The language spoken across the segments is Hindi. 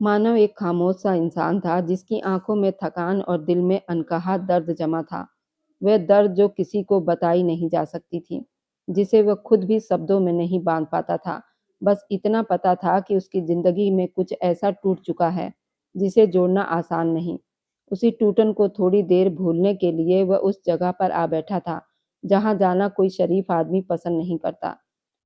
मानव एक खामोश सा इंसान था जिसकी आंखों में थकान और दिल में अनकहा दर्द जमा था। वह दर्द जो किसी को बताई नहीं जा सकती थी, जिसे वह खुद भी शब्दों में नहीं बांध पाता था। बस इतना पता था कि उसकी जिंदगी में कुछ ऐसा टूट चुका है जिसे जोड़ना आसान नहीं। उसी टूटन को थोड़ी देर भूलने के लिए वह उस जगह पर आ बैठा था जहां जाना कोई शरीफ आदमी पसंद नहीं करता।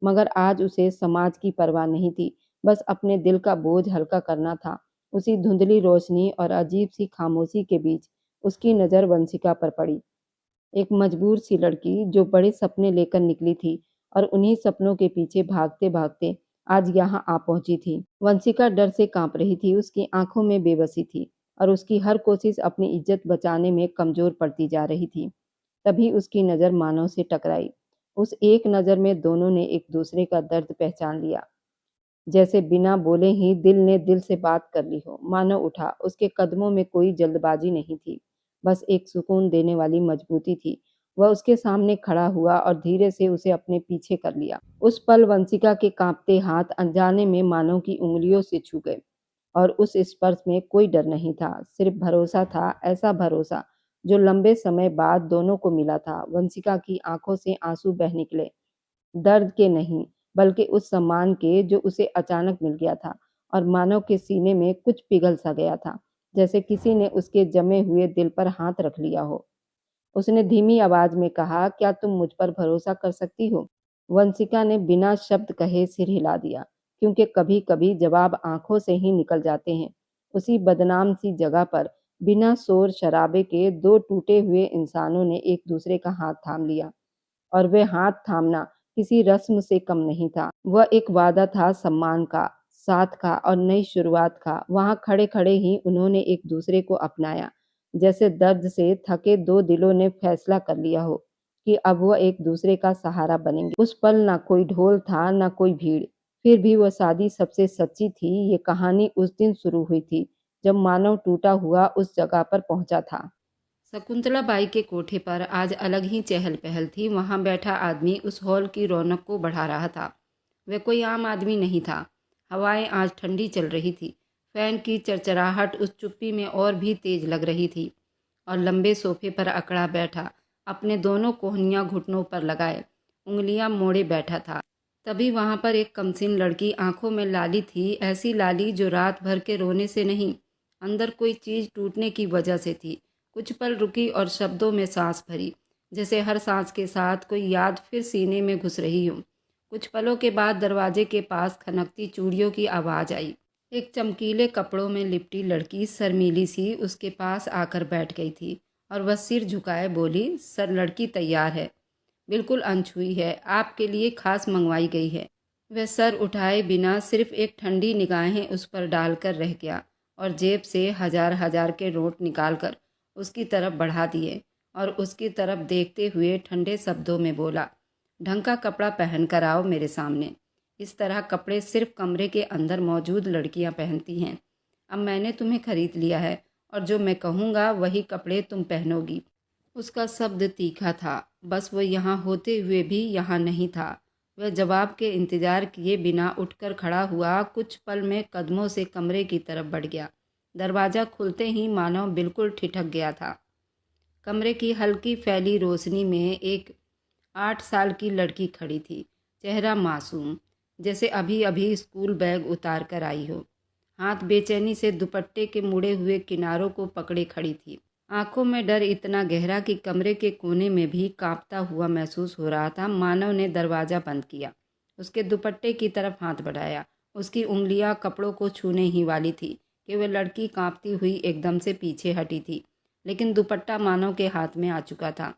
मगर आज उसे समाज की परवाह नहीं थी, बस अपने दिल का बोझ हल्का करना था। उसी धुंधली रोशनी और अजीब सी खामोशी के बीच उसकी नज़र वंशिका पर पड़ी। एक मजबूर सी लड़की जो बड़े सपने लेकर निकली थी और उन्हीं सपनों के पीछे भागते-भागते आज यहाँ आ पहुंची थी। वंशिका डर से कांप रही थी, उसकी आंखों में बेबसी थी और उसकी हर कोशिश अपनी इज्जत बचाने में कमजोर पड़ती जा रही थी। तभी उसकी नज़र मानव से टकराई। उस एक नज़र में दोनों ने एक दूसरे का दर्द पहचान लिया। जैसे बिना बोले ही दिल ने दिल से बात कर ली हो। मानव उठा, उसके कदमों में कोई जल्दबाजी नहीं थी, बस एक सुकून देने वाली मजबूती थी। वह उसके सामने खड़ा हुआ और धीरे से उसे अपने पीछे कर लिया। उस पल वंशिका के कांपते हाथ अनजाने में मानव की उंगलियों से छू गए और उस स्पर्श में कोई डर नहीं था, सिर्फ भरोसा था, ऐसा भरोसा जो लंबे समय बाद दोनों को मिला था। वंशिका की आंखों से आंसू बह निकले, दर्द के नहीं, बल्कि उस सम्मान के जो उसे अचानक मिल गया था। और मानव के सीने में कुछ पिघल सा गया था, जैसे किसी ने उसके जमे हुए दिल पर हाथ रख लिया हो। उसने धीमी आवाज में कहा, क्या तुम मुझ पर भरोसा कर सकती हो? वंशिका ने बिना शब्द कहे सिर हिला दिया, क्योंकि कभी कभी जवाब आंखों से ही निकल जाते हैं। उसी बदनाम सी जगह पर बिना शोर शराबे के दो टूटे हुए इंसानों ने एक दूसरे का हाथ थाम लिया। और वह हाथ थामना किसी रस्म से कम नहीं था। वह एक वादा था, सम्मान का, साथ का और नई शुरुआत का। वहां खड़े-खड़े ही उन्होंने एक दूसरे को अपनाया, जैसे दर्द से थके दो दिलों ने फैसला कर लिया हो कि अब वह एक दूसरे का सहारा बनेंगे। उस पल ना कोई ढोल था, ना कोई भीड़। फिर भी वह शादी सबसे सच्ची थी। ये कहानी उस दिन शुरू हुई थी, जब मानव टूटा हुआ उस जगह पर पहुंचा था। शकुंतला बाई के कोठे पर आज अलग ही चहल पहल थी। वहां बैठा आदमी उस हॉल की रौनक को बढ़ा रहा था। वह कोई आम आदमी नहीं था। हवाएं आज ठंडी चल रही थी। फैन की चरचराहट उस चुप्पी में और भी तेज लग रही थी। और लंबे सोफे पर अकड़ा बैठा, अपने दोनों कोहनियां घुटनों पर लगाए, उंगलियां मोड़े बैठा था। तभी वहां पर एक कमसीन लड़की, आंखों में लाली थी, ऐसी लाली जो रात भर के रोने से नहीं, अंदर कोई चीज टूटने की वजह से थी। कुछ पल रुकी और शब्दों में सांस भरी, जैसे हर सांस के साथ कोई याद फिर सीने में घुस रही हो। कुछ पलों के बाद दरवाजे के पास खनकती चूड़ियों की आवाज आई। एक चमकीले कपड़ों में लिपटी लड़की शर्मीली सी उसके पास आकर बैठ गई थी और वह सिर झुकाए बोली, सर लड़की तैयार है, बिल्कुल अनछुई है, आपके लिए खास मंगवाई गई है। वह सर उठाए बिना सिर्फ एक ठंडी निगाहें उस पर डालकर रह गया और जेब से हजार हजार के नोट निकालकर उसकी तरफ बढ़ा दिए और उसकी तरफ देखते हुए ठंडे शब्दों में बोला, ढंग का कपड़ा पहन कर आओ मेरे सामने। इस तरह कपड़े सिर्फ कमरे के अंदर मौजूद लड़कियां पहनती हैं। अब मैंने तुम्हें खरीद लिया है और जो मैं कहूँगा वही कपड़े तुम पहनोगी। उसका शब्द तीखा था, बस वो यहाँ होते हुए भी यहाँ नहीं था। वह जवाब के इंतजार किए बिना उठकर खड़ा हुआ, कुछ पल में कदमों से कमरे की तरफ बढ़ गया। दरवाज़ा खुलते ही मानव बिल्कुल ठिठक गया था। कमरे की हल्की फैली रोशनी में एक 8 साल की लड़की खड़ी थी, चेहरा मासूम, जैसे अभी अभी स्कूल बैग उतार कर आई हो। हाथ बेचैनी से दुपट्टे के मुड़े हुए किनारों को पकड़े खड़ी थी। आंखों में डर इतना गहरा कि कमरे के कोने में भी कांपता हुआ महसूस हो रहा था। मानव ने दरवाज़ा बंद किया, उसके दुपट्टे की तरफ हाथ बढ़ाया। उसकी उंगलियां कपड़ों को छूने ही वाली थी कि वह लड़की कांपती हुई एकदम से पीछे हटी थी, लेकिन दुपट्टा मानव के हाथ में आ चुका था।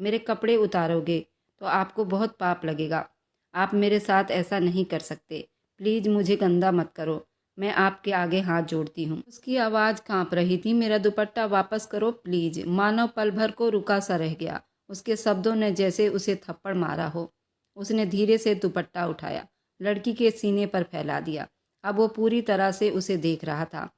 मेरे कपड़े उतारोगे तो आपको बहुत पाप लगेगा। आप मेरे साथ ऐसा नहीं कर सकते। प्लीज़ मुझे गंदा मत करो, मैं आपके आगे हाथ जोड़ती हूँ। उसकी आवाज़ कांप रही थी, मेरा दुपट्टा वापस करो प्लीज। मानव पल भर को रुका सा रह गया। उसके शब्दों ने जैसे उसे थप्पड़ मारा हो। उसने धीरे से दुपट्टा उठाया, लड़की के सीने पर फैला दिया। अब वो पूरी तरह से उसे देख रहा था।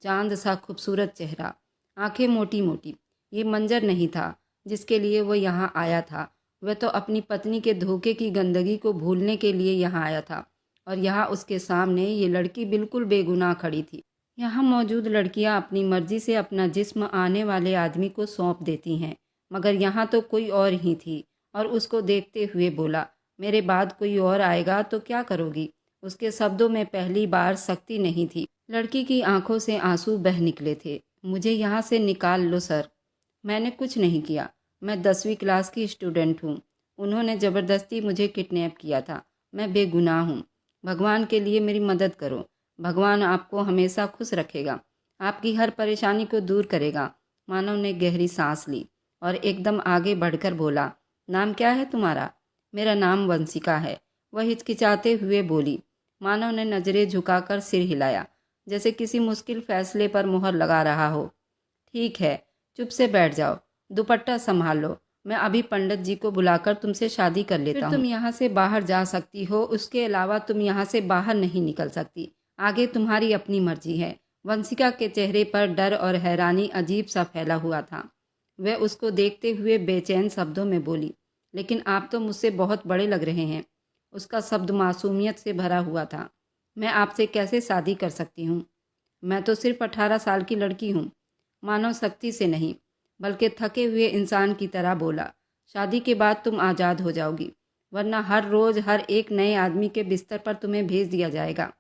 चांद सा खूबसूरत चेहरा, आंखें मोटी मोटी। ये मंजर नहीं था जिसके लिए वो यहाँ आया था। वह तो अपनी पत्नी के धोखे की गंदगी को भूलने के लिए यहाँ आया था, और यहाँ उसके सामने ये लड़की बिल्कुल बेगुनाह खड़ी थी। यहाँ मौजूद लड़कियाँ अपनी मर्जी से अपना जिस्म आने वाले आदमी को सौंप देती हैं, मगर यहाँ तो कोई और ही थी और उसको देखते हुए बोला, मेरे बाद कोई और आएगा तो क्या करोगी? उसके शब्दों में पहली बार सख्ती नहीं थी। लड़की की आंखों से आंसू बह निकले थे। मुझे यहाँ से निकाल लो सर। मैंने कुछ नहीं किया। मैं 10वीं क्लास की स्टूडेंट हूँ। उन्होंने ज़बरदस्ती मुझे किडनैप किया था। मैं बेगुनाह हूँ। भगवान के लिए मेरी मदद करो। भगवान आपको हमेशा खुश रखेगा, आपकी हर परेशानी को दूर करेगा। मानव ने गहरी सांस ली और एकदम आगे बढ़कर बोला, नाम क्या है तुम्हारा? मेरा नाम वंशिका है, वह हिचकिचाते हुए बोली। मानव ने नज़रें झुकाकर सिर हिलाया, जैसे किसी मुश्किल फैसले पर मुहर लगा रहा हो। ठीक है, चुप से बैठ जाओ, दुपट्टा संभाल लो। मैं अभी पंडित जी को बुलाकर तुमसे शादी कर लेता हूँ। तुम यहाँ से बाहर जा सकती हो, उसके अलावा तुम यहाँ से बाहर नहीं निकल सकती। आगे तुम्हारी अपनी मर्जी है। वंशिका के चेहरे पर डर और हैरानी अजीब सा फैला हुआ था। वह उसको देखते हुए बेचैन शब्दों में बोली, लेकिन आप तो मुझसे बहुत बड़े लग रहे हैं। उसका शब्द मासूमियत से भरा हुआ था। मैं आपसे कैसे शादी कर सकती हूँ? मैं तो सिर्फ 18 साल की लड़की हूँ। मानव सख्ती से नहीं, बल्कि थके हुए इंसान की तरह बोला, शादी के बाद तुम आज़ाद हो जाओगी, वरना हर रोज़ हर एक नए आदमी के बिस्तर पर तुम्हें भेज दिया जाएगा।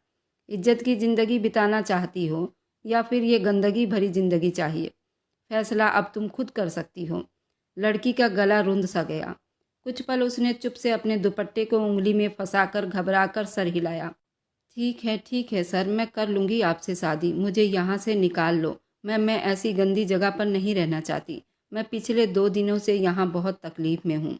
इज्जत की ज़िंदगी बिताना चाहती हो या फिर ये गंदगी भरी ज़िंदगी चाहिए? फैसला अब तुम खुद कर सकती हो। लड़की का गला रुंध सा गया। कुछ पल उसने चुप से अपने दुपट्टे को उंगली में फंसाकर घबराकर सर हिलाया। ठीक है सर, मैं कर लूँगी आपसे शादी। मुझे यहाँ से निकाल लो। मैं ऐसी गंदी जगह पर नहीं रहना चाहती। मैं पिछले 2 दिनों से यहाँ बहुत तकलीफ़ में हूँ।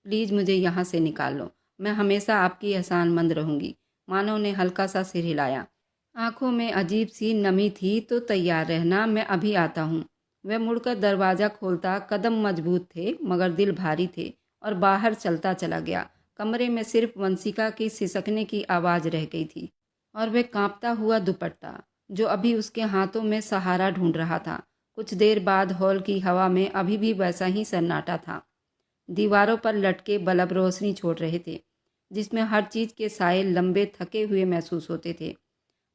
प्लीज़ मुझे यहाँ से निकाल लो। मैं हमेशा आपकी एहसानमंद रहूँगी। मानव ने हल्का सा सिर हिलाया। आंखों में अजीब सी नमी थी। तो तैयार रहना, मैं अभी आता हूँ। वह मुड़कर दरवाज़ा खोलता। कदम मजबूत थे मगर दिल भारी थे और बाहर चलता चला गया। कमरे में सिर्फ वंशिका की सिसकने की आवाज़ रह गई थी और वह कांपता हुआ दुपट्टा जो अभी उसके हाथों में सहारा ढूंढ रहा था। कुछ देर बाद हॉल की हवा में अभी भी वैसा ही सन्नाटा था। दीवारों पर लटके बल्ब रोशनी छोड़ रहे थे, जिसमें हर चीज़ के साए लंबे थके हुए महसूस होते थे।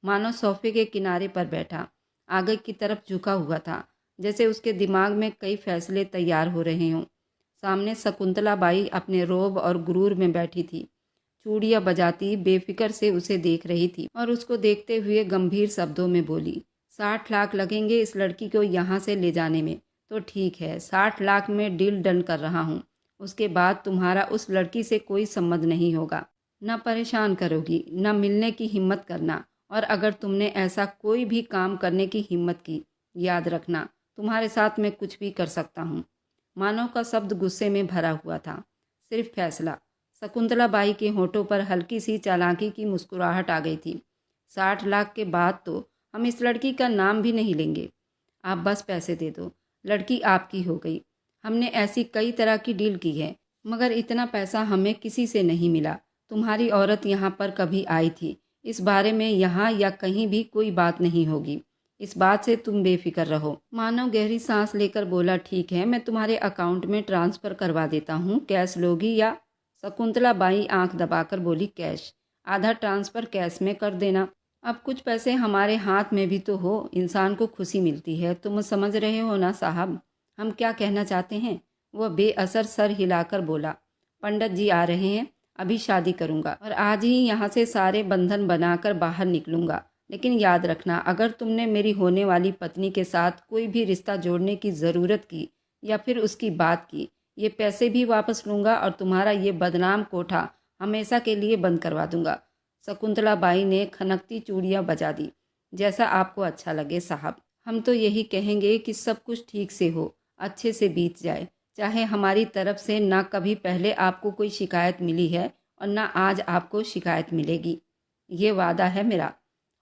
मानो सोफे के किनारे पर बैठा आगे की तरफ झुका हुआ था, जैसे उसके दिमाग में कई फैसले तैयार हो रहे हों। सामने शकुंतला बाई अपने रोब और गुरूर में बैठी थी, चूड़ियाँ बजाती बेफिक्र से उसे देख रही थी और उसको देखते हुए गंभीर शब्दों में बोली, 60 लाख लगेंगे इस लड़की को यहाँ से ले जाने में। तो ठीक है, 60 लाख में डील डन कर रहा हूँ। उसके बाद तुम्हारा उस लड़की से कोई संबंध नहीं होगा। न परेशान करोगी, न मिलने की हिम्मत करना। और अगर तुमने ऐसा कोई भी काम करने की हिम्मत की, याद रखना तुम्हारे साथ मैं कुछ भी कर सकता हूँ। मानव का शब्द गुस्से में भरा हुआ था। सिर्फ फैसला। शकुंतला बाई के होठों पर हल्की सी चालाकी की मुस्कुराहट आ गई थी। 60 लाख के बाद तो हम इस लड़की का नाम भी नहीं लेंगे। आप बस पैसे दे दो, लड़की आपकी हो गई। हमने ऐसी कई तरह की डील की है, मगर इतना पैसा हमें किसी से नहीं मिला। तुम्हारी औरत यहाँ पर कभी आई थी, इस बारे में यहाँ या कहीं भी कोई बात नहीं होगी। इस बात से तुम बेफिक्र रहो। मानव गहरी सांस लेकर बोला, ठीक है, मैं तुम्हारे अकाउंट में ट्रांसफ़र करवा देता हूँ। कैश लोगी या? शकुंतला बाई आंख दबाकर बोली, कैश। आधा ट्रांसफ़र कैश में कर देना। अब कुछ पैसे हमारे हाथ में भी तो हो, इंसान को खुशी मिलती है। तुम समझ रहे हो ना साहब हम क्या कहना चाहते हैं? वह बेअसर सर हिलाकर बोला, पंडित जी आ रहे हैं, अभी शादी करूंगा और आज ही यहाँ से सारे बंधन बनाकर बाहर निकलूंगा। लेकिन याद रखना, अगर तुमने मेरी होने वाली पत्नी के साथ कोई भी रिश्ता जोड़ने की ज़रूरत की या फिर उसकी बात की, ये पैसे भी वापस लूँगा और तुम्हारा ये बदनाम कोठा हमेशा के लिए बंद करवा दूंगा। शकुंतला बाई ने खनकती चूड़ियाँ बजा दी। जैसा आपको अच्छा लगे साहब। हम तो यही कहेंगे कि सब कुछ ठीक से हो, अच्छे से बीत जाए। चाहे हमारी तरफ से ना कभी पहले आपको कोई शिकायत मिली है और ना आज आपको शिकायत मिलेगी। ये वादा है मेरा।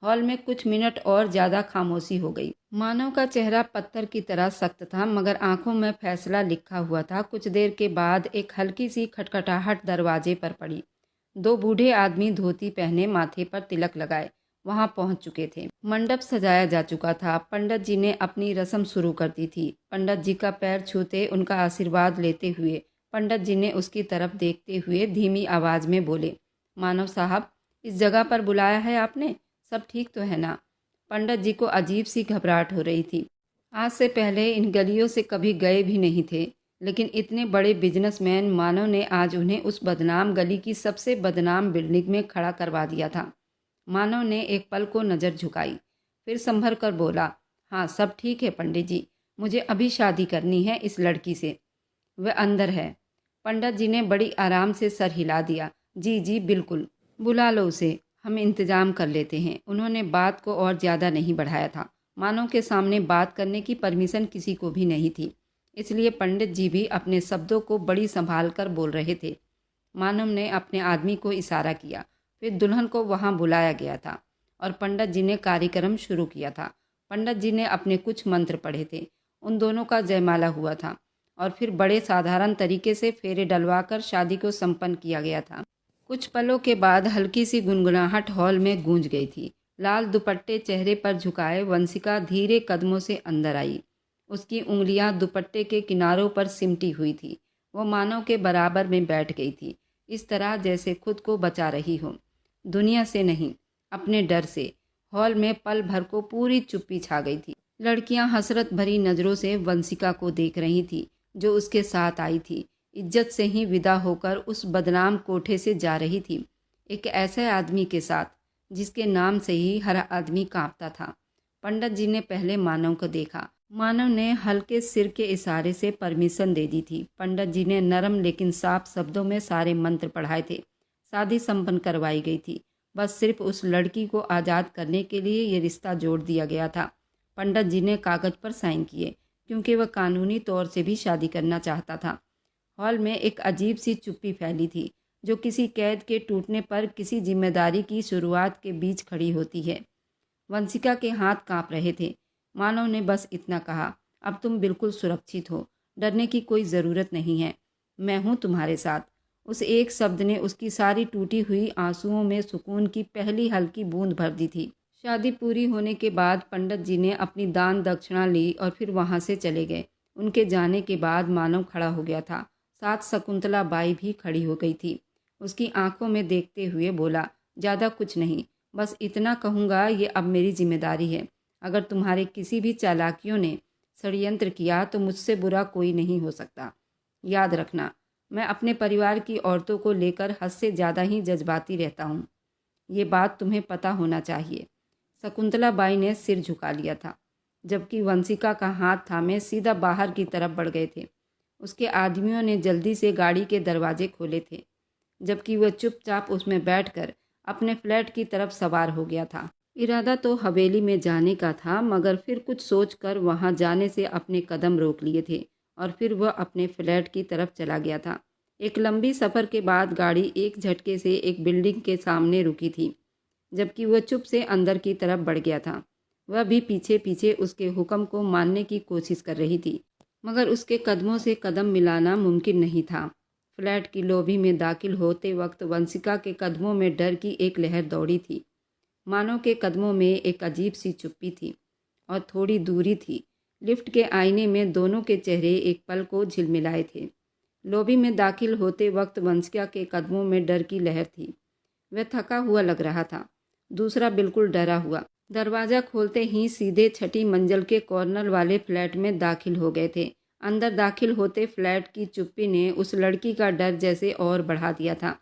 हॉल में कुछ मिनट और ज़्यादा खामोशी हो गई। मानव का चेहरा पत्थर की तरह सख्त था, मगर आंखों में फैसला लिखा हुआ था। कुछ देर के बाद एक हल्की सी खटखटाहट दरवाजे पर पड़ी। 2 बूढ़े आदमी धोती पहने, माथे पर तिलक लगाए वहां पहुंच चुके थे। मंडप सजाया जा चुका था। पंडित जी ने अपनी रस्म शुरू कर दी थी। पंडित जी का पैर छूते उनका आशीर्वाद लेते हुए पंडित जी ने उसकी तरफ देखते हुए धीमी आवाज में बोले, मानव साहब, इस जगह पर बुलाया है आपने? सब ठीक तो है ना? पंडित जी को अजीब सी घबराहट हो रही थी। आज से पहले इन गलियों से कभी गए भी नहीं थे, लेकिन इतने बड़े बिजनेसमैन मानव ने आज उन्हें उस बदनाम गली की सबसे बदनाम बिल्डिंग में खड़ा करवा दिया था। मानव ने एक पल को नज़र झुकाई, फिर संभल कर बोला, हाँ सब ठीक है पंडित जी, मुझे अभी शादी करनी है इस लड़की से। वह अंदर है। पंडित जी ने बड़ी आराम से सर हिला दिया। जी जी बिल्कुल, बुला लो उसे, हम इंतज़ाम कर लेते हैं। उन्होंने बात को और ज़्यादा नहीं बढ़ाया था। मानव के सामने बात करने की परमिशन किसी को भी नहीं थी, इसलिए पंडित जी भी अपने शब्दों को बड़ी संभाल कर बोल रहे थे। मानव ने अपने आदमी को इशारा किया, फिर दुल्हन को वहाँ बुलाया गया था और पंडित जी ने कार्यक्रम शुरू किया था। पंडित जी ने अपने कुछ मंत्र पढ़े थे। उन दोनों का जयमाला हुआ था और फिर बड़े साधारण तरीके से फेरे डलवाकर शादी को संपन्न किया गया था। कुछ पलों के बाद हल्की सी गुनगुनाहट हॉल में गूंज गई थी। लाल दुपट्टे चेहरे पर झुकाए वंशिका धीरे कदमों से अंदर आई। उसकी उंगलियां दुपट्टे के किनारों पर सिमटी हुई थी। वो मानव के बराबर में बैठ गई थी, इस तरह जैसे खुद को बचा रही हो, दुनिया से नहीं, अपने डर से। हॉल में पल भर को पूरी चुप्पी छा गई थी। लड़कियां हसरत भरी नज़रों से वंशिका को देख रही थी, जो उसके साथ आई थी। इज्जत से ही विदा होकर उस बदनाम कोठे से जा रही थी, एक ऐसे आदमी के साथ जिसके नाम से ही हर आदमी कांपता था। पंडित जी ने पहले मानव को देखा। मानव ने हल्के सिर के इशारे से परमिशन दे दी थी। पंडित जी ने नरम लेकिन साफ शब्दों में सारे मंत्र पढ़ाए थे। शादी संपन्न करवाई गई थी। बस सिर्फ उस लड़की को आज़ाद करने के लिए ये रिश्ता जोड़ दिया गया था। पंडित जी ने कागज पर साइन किए, क्योंकि वह कानूनी तौर से भी शादी करना चाहता था। हॉल में एक अजीब सी चुप्पी फैली थी, जो किसी कैद के टूटने पर किसी जिम्मेदारी की शुरुआत के बीच खड़ी होती है। वंशिका के हाथ कांप रहे थे। मानव ने बस इतना कहा, अब तुम बिल्कुल सुरक्षित हो, डरने की कोई ज़रूरत नहीं है, मैं हूँ तुम्हारे साथ। उस एक शब्द ने उसकी सारी टूटी हुई आंसुओं में सुकून की पहली हल्की बूंद भर दी थी। शादी पूरी होने के बाद पंडित जी ने अपनी दान दक्षिणा ली और फिर वहाँ से चले गए। उनके जाने के बाद मानव खड़ा हो गया था। साथ शकुंतला बाई भी खड़ी हो गई थी। उसकी आंखों में देखते हुए बोला, ज़्यादा कुछ नहीं, बस इतना कहूँगा, ये अब मेरी जिम्मेदारी है। अगर तुम्हारे किसी भी चालाकियों ने षड्यंत्र किया तो मुझसे बुरा कोई नहीं हो सकता। याद रखना, मैं अपने परिवार की औरतों को लेकर हद से ज़्यादा ही जज्बाती रहता हूँ। ये बात तुम्हें पता होना चाहिए। शकुंतला बाई ने सिर झुका लिया था, जबकि वंशिका का हाथ थामे सीधा बाहर की तरफ बढ़ गए थे। उसके आदमियों ने जल्दी से गाड़ी के दरवाजे खोले थे, जबकि वह चुपचाप उसमें बैठकर अपने फ्लैट की तरफ सवार हो गया था। इरादा तो हवेली में जाने का था, मगर फिर कुछ सोचकर वहां जाने से अपने कदम रोक लिए थे और फिर वह अपने फ्लैट की तरफ चला गया था। एक लंबी सफ़र के बाद गाड़ी एक झटके से एक बिल्डिंग के सामने रुकी थी, जबकि वह चुप से अंदर की तरफ बढ़ गया था। वह भी पीछे पीछे उसके हुक्म को मानने की कोशिश कर रही थी, मगर उसके कदमों से कदम मिलाना मुमकिन नहीं था। फ्लैट की लॉबी में दाखिल होते वक्त वंशिका के कदमों में डर की एक लहर दौड़ी थी। मानव के कदमों में एक अजीब सी चुप्पी थी और थोड़ी दूरी थी। लिफ्ट के आईने में दोनों के चेहरे एक पल को झिलमिलाए थे। लॉबी में दाखिल होते वक्त वंशिका के कदमों में डर की लहर थी। वह थका हुआ लग रहा था, दूसरा बिल्कुल डरा हुआ। दरवाज़ा खोलते ही सीधे छठी मंजिल के कॉर्नर वाले फ्लैट में दाखिल हो गए थे। अंदर दाखिल होते फ्लैट की चुप्पी ने उस लड़की का डर जैसे और बढ़ा दिया था।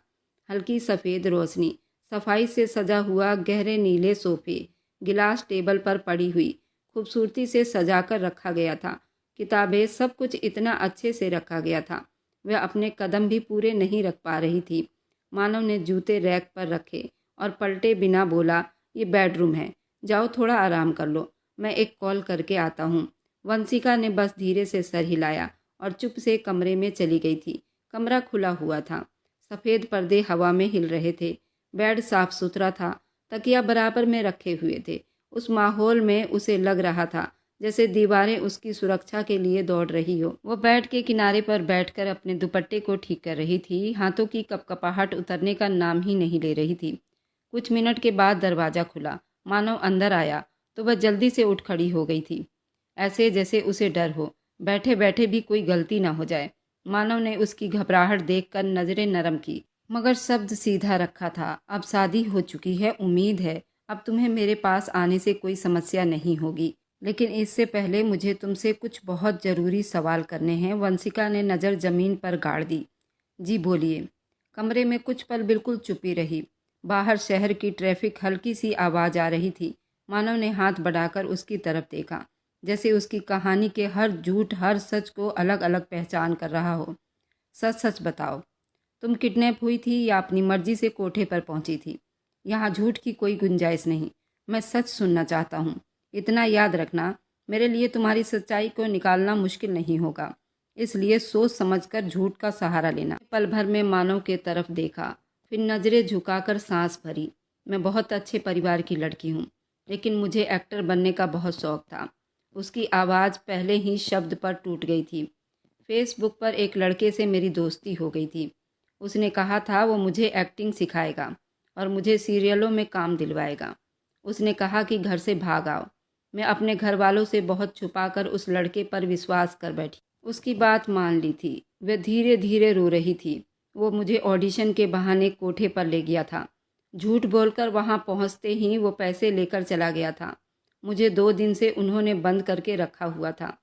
हल्की सफ़ेद रोशनी, सफाई से सजा हुआ गहरे नीले सोफे, गिलास टेबल पर पड़ी हुई, खूबसूरती से सजा कर रखा गया था। किताबें, सब कुछ इतना अच्छे से रखा गया था, वह अपने कदम भी पूरे नहीं रख पा रही थी। मानव ने जूते रैक पर रखे और पलटे बिना बोला, ये बेडरूम है, जाओ थोड़ा आराम कर लो, मैं एक कॉल करके आता हूँ। वंशिका ने बस धीरे से सर हिलाया और चुप से कमरे में चली गई थी। कमरा खुला हुआ था, सफ़ेद पर्दे हवा में हिल रहे थे। बेड साफ सुथरा था, तकिया बराबर में रखे हुए थे। उस माहौल में उसे लग रहा था जैसे दीवारें उसकी सुरक्षा के लिए दौड़ रही हो। वो बेड के किनारे पर बैठकर अपने दुपट्टे को ठीक कर रही थी। हाथों की कपकपाहट उतरने का नाम ही नहीं ले रही थी। कुछ मिनट के बाद दरवाज़ा खुला। मानव अंदर आया तो वह जल्दी से उठ खड़ी हो गई थी, ऐसे जैसे उसे डर हो, बैठे बैठे भी कोई गलती ना हो जाए। मानव ने उसकी घबराहट देखकर नज़रें नरम की, मगर शब्द सीधा रखा था। अब शादी हो चुकी है, उम्मीद है अब तुम्हें मेरे पास आने से कोई समस्या नहीं होगी, लेकिन इससे पहले मुझे तुमसे कुछ बहुत ज़रूरी सवाल करने हैं। वंशिका ने नज़र ज़मीन पर गाड़ दी। जी बोलिए। कमरे में कुछ पल बिल्कुल चुप्पी रही। बाहर शहर की ट्रैफिक हल्की सी आवाज़ आ रही थी। मानव ने हाथ बढ़ाकर उसकी तरफ देखा, जैसे उसकी कहानी के हर झूठ हर सच को अलग अलग पहचान कर रहा हो। सच सच बताओ, तुम किडनैप हुई थी या अपनी मर्जी से कोठे पर पहुंची थी? यहाँ झूठ की कोई गुंजाइश नहीं। मैं सच सुनना चाहता हूँ। इतना याद रखना, मेरे लिए तुम्हारी सच्चाई को निकालना मुश्किल नहीं होगा, इसलिए सोच समझकर झूठ का सहारा लेना। पल भर में मानव के तरफ देखा, फिर नज़रें झुकाकर सांस भरी। मैं बहुत अच्छे परिवार की लड़की हूँ, लेकिन मुझे एक्टर बनने का बहुत शौक था। उसकी आवाज़ पहले ही शब्द पर टूट गई थी। फेसबुक पर एक लड़के से मेरी दोस्ती हो गई थी। उसने कहा था वो मुझे एक्टिंग सिखाएगा और मुझे सीरियलों में काम दिलवाएगा। उसने कहा कि घर से भाग आओ। मैं अपने घर वालों से बहुत छुपाकर उस लड़के पर विश्वास कर बैठी। उसकी बात मान ली थी। वह धीरे धीरे रो रही थी। वो मुझे ऑडिशन के बहाने कोठे पर ले गया था। झूठ बोलकर वहां पहुंचते ही वो पैसे लेकर चला गया था। मुझे 2 दिन से उन्होंने बंद करके रखा हुआ था।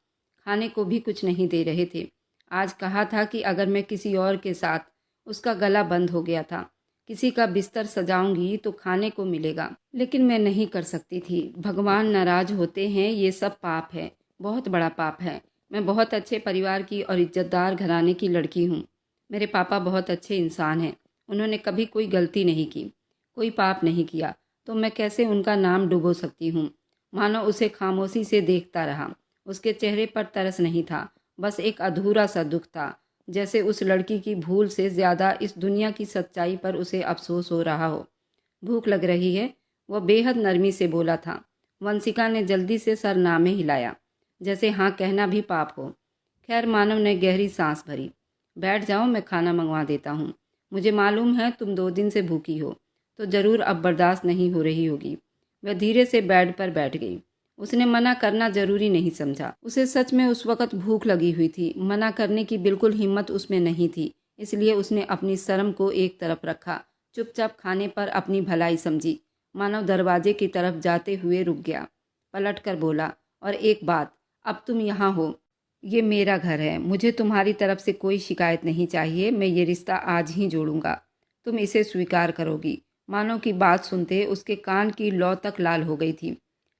खाने को भी कुछ नहीं दे रहे थे। आज कहा था कि अगर मैं किसी और के साथ, उसका गला बंद हो गया था, किसी का बिस्तर सजाऊंगी तो खाने को मिलेगा, लेकिन मैं नहीं कर सकती थी। भगवान नाराज होते हैं, ये सब पाप है, बहुत बड़ा पाप है। मैं बहुत अच्छे परिवार की और इज्जतदार घराने की लड़की हूँ। मेरे पापा बहुत अच्छे इंसान हैं। उन्होंने कभी कोई गलती नहीं की, कोई पाप नहीं किया, तो मैं कैसे उनका नाम डुबो सकती हूँ? मानो उसे खामोशी से देखता रहा। उसके चेहरे पर तरस नहीं था, बस एक अधूरा सा दुख था, जैसे उस लड़की की भूल से ज़्यादा इस दुनिया की सच्चाई पर उसे अफसोस हो रहा हो। भूख लग रही है? वह बेहद नरमी से बोला था। वंशिका ने जल्दी से सरनामे हिलाया, जैसे हाँ कहना भी पाप हो। खैर, मानव ने गहरी सांस भरी। बैठ जाओ, मैं खाना मंगवा देता हूँ। मुझे मालूम है तुम 2 दिन से भूखी हो, तो ज़रूर अब बर्दाश्त नहीं हो रही होगी। वह धीरे से बेड पर बैठ गई। उसने मना करना जरूरी नहीं समझा। उसे सच में उस वक्त भूख लगी हुई थी। मना करने की बिल्कुल हिम्मत उसमें नहीं थी, इसलिए उसने अपनी शर्म को एक तरफ रखा। चुपचाप खाने पर अपनी भलाई समझी। मानव दरवाजे की तरफ जाते हुए रुक गया, पलट कर बोला, और एक बात, अब तुम यहाँ हो, ये मेरा घर है। मुझे तुम्हारी तरफ से कोई शिकायत नहीं चाहिए। मैं ये रिश्ता आज ही जोड़ूंगा। तुम इसे स्वीकार करोगी? मानव की बात सुनते उसके कान की लौ तक लाल हो गई थी,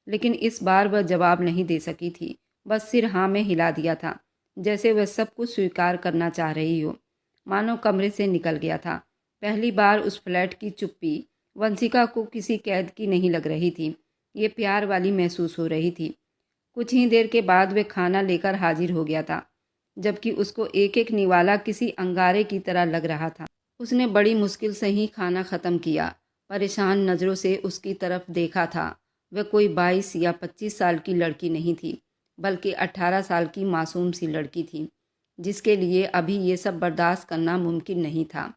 लेकिन इस बार वह जवाब नहीं दे सकी थी। बस सिर हाँ में हिला दिया था, जैसे वह सब कुछ स्वीकार करना चाह रही हो। मानव कमरे से निकल गया था। पहली बार उस फ्लैट की चुप्पी वंशिका को किसी कैद की नहीं लग रही थी, ये प्यार वाली महसूस हो रही थी। कुछ ही देर के बाद वह खाना लेकर हाजिर हो गया था, जबकि उसको एक एक निवाला किसी अंगारे की तरह लग रहा था। उसने बड़ी मुश्किल से ही खाना ख़त्म किया। परेशान नज़रों से उसकी तरफ देखा था। वह कोई 22 या 25 साल की लड़की नहीं थी, बल्कि 18 साल की मासूम सी लड़की थी, जिसके लिए अभी ये सब बर्दाश्त करना मुमकिन नहीं था।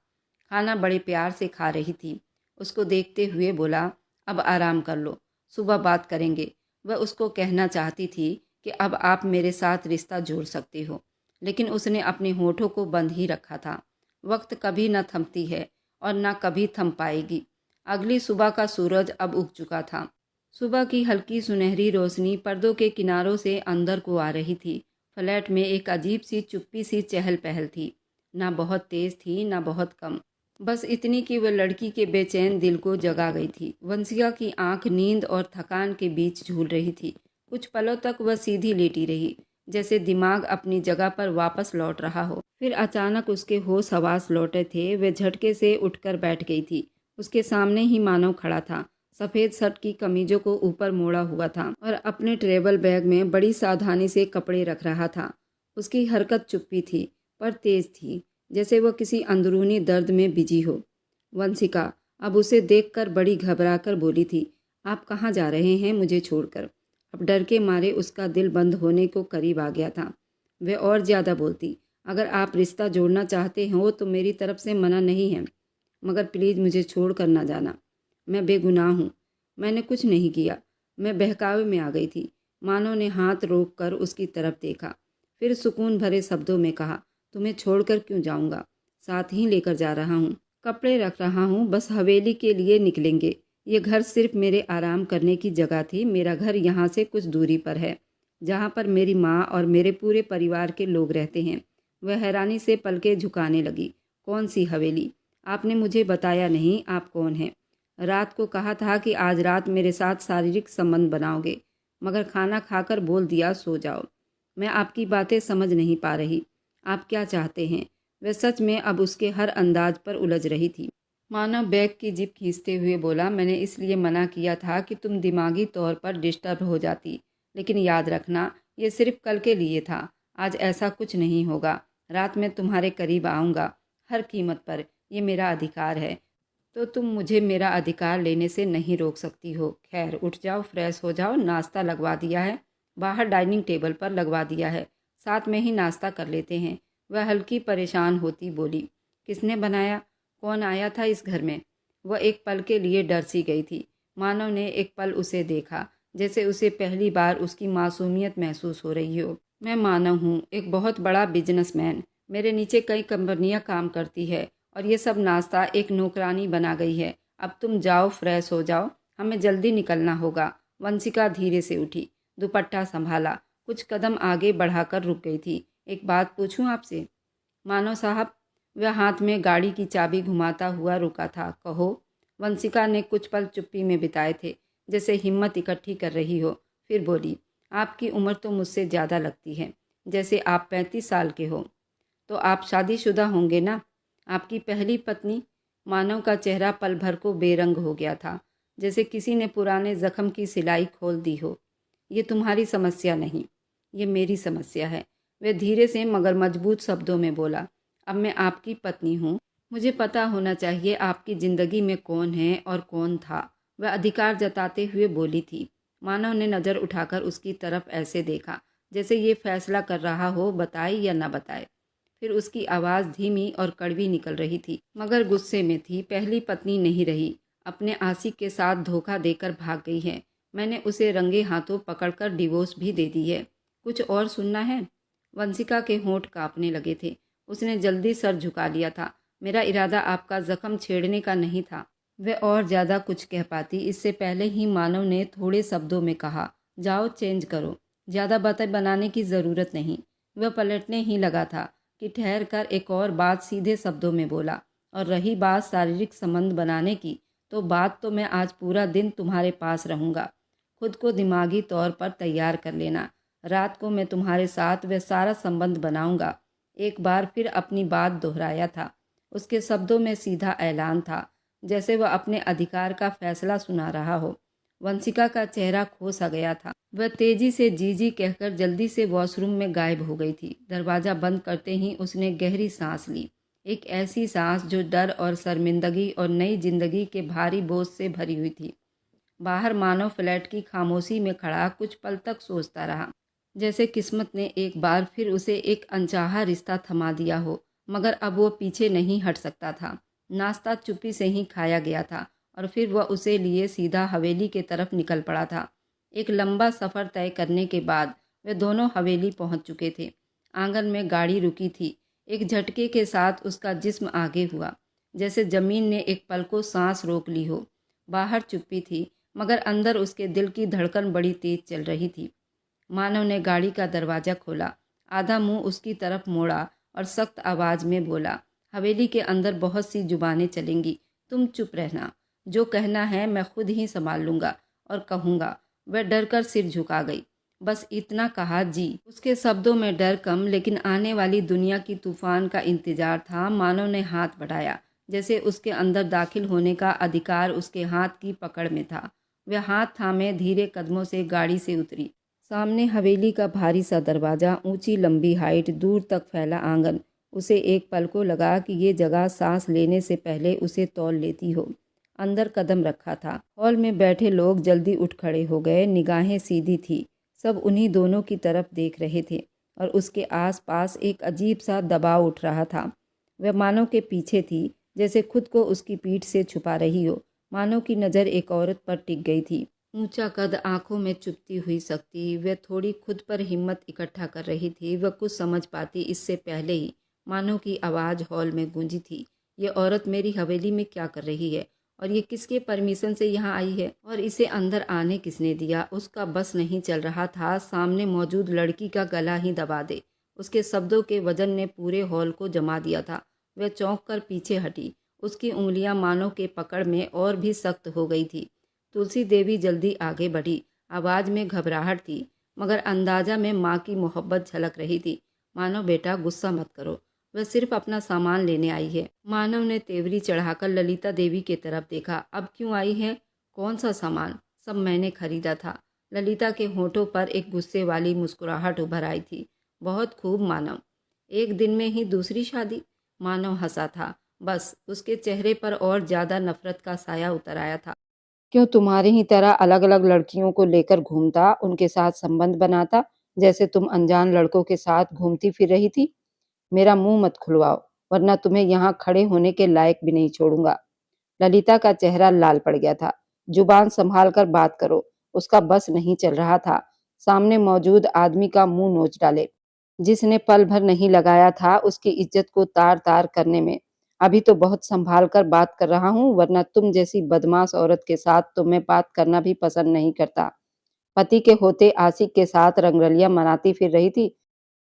खाना बड़े प्यार से खा रही थी। उसको देखते हुए बोला, अब आराम कर लो, सुबह बात करेंगे। वह उसको कहना चाहती थी कि अब आप मेरे साथ रिश्ता जोड़ सकते हो, लेकिन उसने अपने होठों को बंद ही रखा था। वक्त कभी न थमती है और न कभी थम पाएगी। अगली सुबह का सूरज अब उग चुका था। सुबह की हल्की सुनहरी रोशनी पर्दों के किनारों से अंदर को आ रही थी। फ्लैट में एक अजीब सी चुप्पी सी चहल पहल थी, ना बहुत तेज थी ना बहुत कम, बस इतनी कि वह लड़की के बेचैन दिल को जगा गई थी। वंशिका की आंख नींद और थकान के बीच झूल रही थी। कुछ पलों तक वह सीधी लेटी रही, जैसे दिमाग अपनी जगह पर वापस लौट रहा हो। फिर अचानक उसके होश हवास लौटे थे। वह झटके से उठकर बैठ गई थी। उसके सामने ही मानव खड़ा था। सफ़ेद शर्ट की कमीजों को ऊपर मोड़ा हुआ था और अपने ट्रेवल बैग में बड़ी सावधानी से कपड़े रख रहा था। उसकी हरकत चुप्पी थी, पर तेज थी, जैसे वह किसी अंदरूनी दर्द में बिजी हो। वंशिका अब उसे देखकर बड़ी घबराकर बोली थी, आप कहाँ जा रहे हैं मुझे छोड़कर? अब डर के मारे उसका दिल बंद होने को करीब आ गया था। वह और ज़्यादा बोलती, अगर आप रिश्ता जोड़ना चाहते हो तो मेरी तरफ से मना नहीं है, मगर प्लीज़ मुझे छोड़ कर ना जाना। मैं बेगुनाह हूँ, मैंने कुछ नहीं किया। मैं बहकावे में आ गई थी। मानव ने हाथ रोक कर उसकी तरफ देखा, फिर सुकून भरे शब्दों में कहा, तुम्हें छोड़कर क्यों जाऊंगा? साथ ही लेकर जा रहा हूँ, कपड़े रख रहा हूँ, बस हवेली के लिए निकलेंगे। ये घर सिर्फ मेरे आराम करने की जगह थी। मेरा घर यहाँ से कुछ दूरी पर है, जहाँ पर मेरी माँ और मेरे पूरे परिवार के लोग रहते हैं। वह हैरानी से पलकें झुकाने लगी। कौन सी हवेली? आपने मुझे बताया नहीं, आप कौन हैं? रात को कहा था कि आज रात मेरे साथ शारीरिक संबंध बनाओगे, मगर खाना खाकर बोल दिया सो जाओ। मैं आपकी बातें समझ नहीं पा रही। आप क्या चाहते हैं? वह सच में अब उसके हर अंदाज पर उलझ रही थी। मानव बैग की जिप खींचते हुए बोला, मैंने इसलिए मना किया था कि तुम दिमागी तौर पर डिस्टर्ब हो जाती, लेकिन याद रखना ये सिर्फ कल के लिए था। आज ऐसा कुछ नहीं होगा। रात में तुम्हारे करीब आऊँगा, हर कीमत पर। ये मेरा अधिकार है, तो तुम मुझे मेरा अधिकार लेने से नहीं रोक सकती हो। खैर, उठ जाओ, फ्रेश हो जाओ। नाश्ता लगवा दिया है, बाहर डाइनिंग टेबल पर लगवा दिया है, साथ में ही नाश्ता कर लेते हैं। वह हल्की परेशान होती बोली, किसने बनाया? कौन आया था इस घर में? वह एक पल के लिए डर सी गई थी। मानव ने एक पल उसे देखा, जैसे उसे पहली बार उसकी मासूमियत महसूस हो रही हो। मैं मानव हूँ, एक बहुत बड़ा बिजनेसमैन। मेरे नीचे कई कंपनियां काम करती है और ये सब नाश्ता एक नौकरानी बना गई है। अब तुम जाओ, फ्रेश हो जाओ, हमें जल्दी निकलना होगा। वंशिका धीरे से उठी, दुपट्टा संभाला, कुछ कदम आगे बढ़ाकर रुक गई थी। एक बात पूछूं आपसे? मानव साहब, वह हाथ में गाड़ी की चाबी घुमाता हुआ रुका था। कहो। वंशिका ने कुछ पल चुप्पी में बिताए थे, जैसे हिम्मत इकट्ठी कर रही हो। फिर बोली, आपकी उम्र तो मुझसे ज़्यादा लगती है, जैसे आप 35 साल के हो। तो आप शादीशुदा होंगे ना? आपकी पहली पत्नी? मानव का चेहरा पल भर को बेरंग हो गया था, जैसे किसी ने पुराने जख्म की सिलाई खोल दी हो। ये तुम्हारी समस्या नहीं, ये मेरी समस्या है। वह धीरे से मगर मजबूत शब्दों में बोला, अब मैं आपकी पत्नी हूँ। मुझे पता होना चाहिए आपकी ज़िंदगी में कौन है और कौन था। वह अधिकार जताते हुए बोली थी। मानव ने नज़र उठाकर उसकी तरफ ऐसे देखा, जैसे ये फैसला कर रहा हो बताए या न बताए। फिर उसकी आवाज़ धीमी और कड़वी निकल रही थी, मगर गुस्से में थी। पहली पत्नी नहीं रही, अपने आशिक के साथ धोखा देकर भाग गई है। मैंने उसे रंगे हाथों पकड़कर डिवोर्स भी दे दी है। कुछ और सुनना है? वंशिका के होंठ कांपने लगे थे। उसने जल्दी सर झुका लिया था। मेरा इरादा आपका जख्म छेड़ने का नहीं था। वह और ज़्यादा कुछ कह पाती, इससे पहले ही मानव ने थोड़े शब्दों में कहा, जाओ चेंज करो, ज़्यादा बातें बनाने की ज़रूरत नहीं। वह पलटने ही लगा था कि ठहर कर एक और बात सीधे शब्दों में बोला, और रही बात शारीरिक संबंध बनाने की, तो बात तो मैं आज पूरा दिन तुम्हारे पास रहूँगा। खुद को दिमागी तौर पर तैयार कर लेना। रात को मैं तुम्हारे साथ वह सारा संबंध बनाऊंगा। एक बार फिर अपनी बात दोहराया था। उसके शब्दों में सीधा ऐलान था, जैसे वह अपने अधिकार का फैसला सुना रहा हो। वंशिका का चेहरा खो सा गया था। वह तेजी से जी जी कहकर जल्दी से वॉशरूम में गायब हो गई थी। दरवाज़ा बंद करते ही उसने गहरी सांस ली, एक ऐसी सांस जो डर और शर्मिंदगी और नई जिंदगी के भारी बोझ से भरी हुई थी। बाहर मानव फ्लैट की खामोशी में खड़ा कुछ पल तक सोचता रहा, जैसे किस्मत ने एक बार फिर उसे एक अनचाहा रिश्ता थमा दिया हो, मगर अब वो पीछे नहीं हट सकता था। नाश्ता चुप्पी से ही खाया गया था और फिर वह उसे लिए सीधा हवेली के तरफ निकल पड़ा था। एक लंबा सफ़र तय करने के बाद वे दोनों हवेली पहुंच चुके थे। आंगन में गाड़ी रुकी थी। एक झटके के साथ उसका जिस्म आगे हुआ, जैसे जमीन ने एक पल को सांस रोक ली हो। बाहर चुप्पी थी, मगर अंदर उसके दिल की धड़कन बड़ी तेज चल रही थी। मानव ने गाड़ी का दरवाज़ा खोला, आधा मुंह उसकी तरफ मोड़ा और सख्त आवाज़ में बोला, हवेली के अंदर बहुत सी जुबानें चलेंगी, तुम चुप रहना। जो कहना है मैं खुद ही संभाल लूँगा और कहूँगा। वह डर कर सिर झुका गई। बस इतना कहा जी। उसके शब्दों में डर कम, लेकिन आने वाली दुनिया की तूफान का इंतजार था। मानव ने हाथ बढ़ाया, जैसे उसके अंदर दाखिल होने का अधिकार उसके हाथ की पकड़ में था। वह हाथ थामे धीरे कदमों से गाड़ी से उतरी। सामने हवेली का भारी सा दरवाज़ा, ऊंची लंबी हाइट, दूर तक फैला आंगन। उसे एक पल को लगा कि ये जगह सांस लेने से पहले उसे तौल लेती हो। अंदर कदम रखा था। हॉल में बैठे लोग जल्दी उठ खड़े हो गए, निगाहें सीधी थी। सब उन्हीं दोनों की तरफ देख रहे थे और उसके आसपास एक अजीब सा दबाव उठ रहा था। वह मानव के पीछे थी, जैसे खुद को उसकी पीठ से छुपा रही हो। मानव की नज़र एक औरत पर टिक गई थी। ऊंचा कद, आंखों में चुभती हुई शक्ति। वह थोड़ी खुद पर हिम्मत इकट्ठा कर रही थी। वह कुछ समझ पाती इससे पहले ही मानव की आवाज़ हॉल में गूंजी थी, ये औरत मेरी हवेली में क्या कर रही है? और ये किसके परमिशन से यहाँ आई है और इसे अंदर आने किसने दिया। उसका बस नहीं चल रहा था सामने मौजूद लड़की का गला ही दबा दे। उसके शब्दों के वजन ने पूरे हॉल को जमा दिया था। वह चौंक कर पीछे हटी। उसकी उंगलियां मानो के पकड़ में और भी सख्त हो गई थी। तुलसी देवी जल्दी आगे बढ़ी। आवाज में घबराहट थी मगर अंदाजा में माँ की मोहब्बत झलक रही थी। मानो बेटा गुस्सा मत करो, वह सिर्फ अपना सामान लेने आई है। मानव ने तेवरी चढ़ाकर ललिता देवी की तरफ देखा। अब क्यों आई है? कौन सा सामान? सब मैंने खरीदा था। ललिता के होठों पर एक गुस्से वाली मुस्कुराहट उभर आई थी। बहुत खूब मानव, एक दिन में ही दूसरी शादी? मानव हंसा था। बस उसके चेहरे पर और ज्यादा नफरत का साया उतर आया था। क्यों तुम्हारी ही तरह अलग अलग लड़कियों को लेकर घूमता, उनके साथ संबंध बनाता, जैसे तुम अनजान लड़कों के साथ घूमती फिर रही थी? मेरा मुंह मत खुलवाओ वरना तुम्हें यहाँ खड़े होने के लायक भी नहीं छोड़ूंगा। ललिता का चेहरा लाल पड़ गया था। जुबान संभाल कर बात करो। उसका बस नहीं चल रहा था सामने मौजूद आदमी का मुंह नोच डाले, जिसने पल भर नहीं लगाया था उसकी इज्जत को तार तार करने में। अभी तो बहुत संभाल कर बात कर रहा हूँ वरना तुम जैसी बदमाश औरत के साथ तो मैं बात करना भी पसंद नहीं करता। पति के होते आशिक के साथ रंगरलियां मनाती फिर रही थी।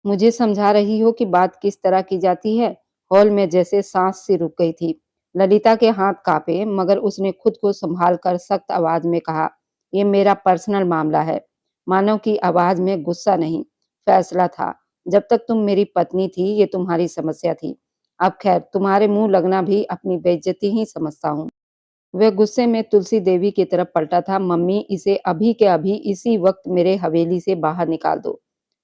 मुझे समझा रही हो कि बात किस तरह की जाती है? हॉल में जैसे सांस सी रुक गई थी। ललिता के हाथ कांपे मगर उसने खुद को संभाल कर सख्त आवाज में कहा, ये मेरा पर्सनल मामला है। मानव की आवाज में गुस्सा नहीं, फैसला था। जब तक तुम मेरी पत्नी थी ये तुम्हारी समस्या थी। अब खैर तुम्हारे मुंह लगना भी अपनी बेइज्जती ही समझता हूँ। वह गुस्से में तुलसी देवी की तरफ पलटा था। मम्मी, इसे अभी के अभी इसी वक्त मेरे हवेली से बाहर निकाल दो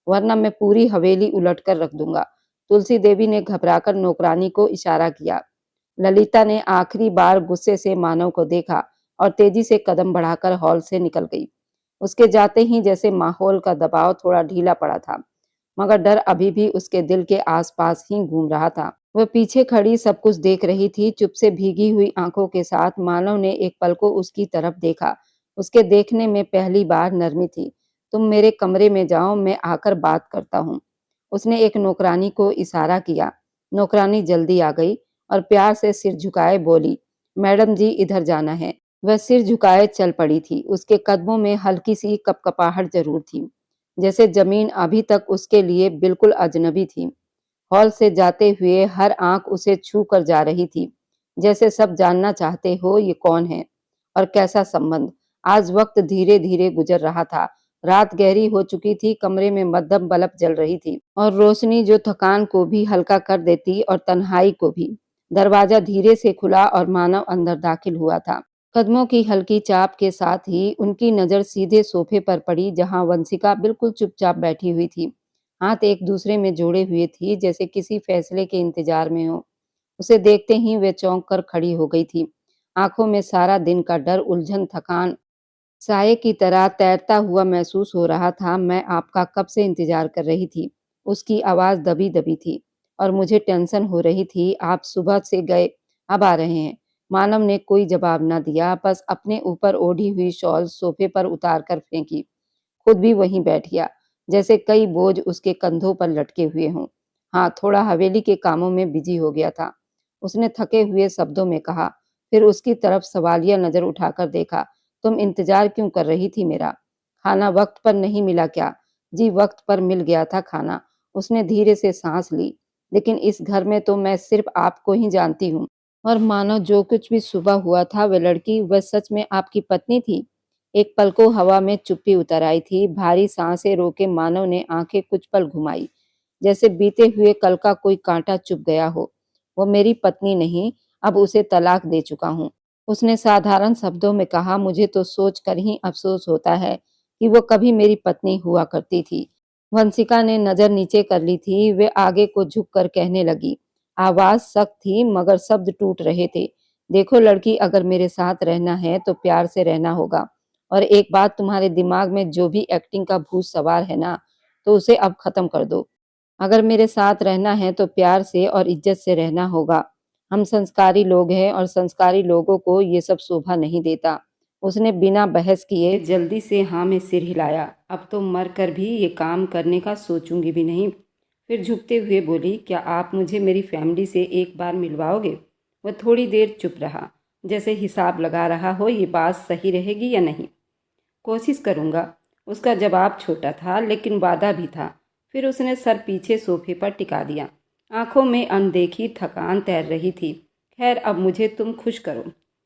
वरना मैं पूरी हवेली उलट कर रख दूंगा। तुलसी देवी ने घबराकर नौकरानी को इशारा किया। ललिता ने आखिरी बार गुस्से से मानव को देखा और तेजी से कदम बढ़ाकर हॉल से निकल गई। उसके जाते ही जैसे माहौल का दबाव थोड़ा ढीला पड़ा था मगर डर अभी भी उसके दिल के आसपास ही घूम रहा था। वह पीछे खड़ी सब कुछ देख रही थी। चुप से भीगी हुई आंखों के साथ मानव ने एक पल को उसकी तरफ देखा। उसके देखने में पहली बार नरमी थी। तुम मेरे कमरे में जाओ, मैं आकर बात करता हूँ। उसने एक नौकरानी को इशारा किया। नौकरानी जल्दी आ गई और प्यार से सिर झुकाए बोली, मैडम जी इधर जाना है। वह सिर झुकाए चल पड़ी थी। उसके कदमों में हल्की सी कपकपाहट जरूर थी, जैसे जमीन अभी तक उसके लिए बिल्कुल अजनबी थी। हॉल से जाते हुए हर आंख उसे छू कर जा रही थी, जैसे सब जानना चाहते हो ये कौन है और कैसा संबंध। आज वक्त धीरे धीरे गुजर रहा था। रात गहरी हो चुकी थी। कमरे में मध्यम बल्ब जल रही थी और रोशनी जो थकान को भी हल्का कर देती और तन्हाई को भी। दरवाजा धीरे से खुला और मानव अंदर दाखिल हुआ था। कदमों की हल्की चाप के साथ ही उनकी नजर सीधे सोफे पर पड़ी जहां वंशिका बिल्कुल चुपचाप बैठी हुई थी। हाथ एक दूसरे में जोड़े हुए थी जैसे किसी फैसले के इंतजार में हो। उसे देखते ही वे चौंक कर खड़ी हो गई थी। आंखों में सारा दिन का डर, उलझन, थकान साये की तरह तैरता हुआ महसूस हो रहा था। मैं आपका कब से इंतजार कर रही थी। उसकी आवाज दबी दबी थी। और मुझे टेंशन हो रही थी, आप सुबह से गए, अब आ रहे हैं। मानव ने कोई जवाब न दिया, बस अपने ऊपर ओढ़ी हुई शॉल सोफे पर उतार कर फेंकी। खुद भी वहीं बैठ गया, जैसे कई बोझ उसके कंधों पर लटके हुए हों। हाँ, थोड़ा हवेली के कामों में बिजी हो गया था, उसने थके हुए शब्दों में कहा। फिर उसकी तरफ सवालिया नजर उठाकर देखा। तुम इंतजार क्यों कर रही थी मेरा? खाना वक्त पर नहीं मिला क्या? जी, वक्त पर मिल गया था खाना। उसने धीरे से सांस ली। लेकिन इस घर में तो मैं सिर्फ आपको ही जानती हूँ। और मानो जो कुछ भी सुबह हुआ था वह लड़की, वह सच में आपकी पत्नी थी? एक पल को हवा में चुप्पी उतर आई थी। भारी सांसें रोके मानव ने आंखें कुछ पल घुमाई, जैसे बीते हुए कल का कोई कांटा चुभ गया हो। वो मेरी पत्नी नहीं, अब उसे तलाक दे चुका हूँ। उसने साधारण शब्दों में कहा। मुझे तो सोच कर ही अफसोस होता है कि वो कभी मेरी पत्नी हुआ करती थी। वंशिका ने नजर नीचे कर ली थी। वे आगे को झुक कर कहने लगी। आवाज सख्त थी मगर शब्द टूट रहे थे। देखो लड़की, अगर मेरे साथ रहना है तो प्यार से रहना होगा। और एक बात, तुम्हारे दिमाग में जो भी एक्टिंग का भूत सवार है ना, तो उसे अब खत्म कर दो। अगर मेरे साथ रहना है तो प्यार से और इज्जत से रहना होगा। हम संस्कारी लोग हैं और संस्कारी लोगों को ये सब शोभा नहीं देता। उसने बिना बहस किए जल्दी से हाँ में सिर हिलाया। अब तो मर कर भी ये काम करने का सोचूंगी भी नहीं। फिर झुकते हुए बोली, क्या आप मुझे मेरी फैमिली से एक बार मिलवाओगे? वह थोड़ी देर चुप रहा। जैसे हिसाब लगा रहा हो ये बात सही रहेगी या नहीं। कोशिश करूँगा। उसका जवाब छोटा था लेकिन वादा भी था। फिर उसने सर पीछे सोफे पर टिका दिया। आंखों में अनदेखी थकान तैर रही थी। खैर अब मुझे तुम खुश करो,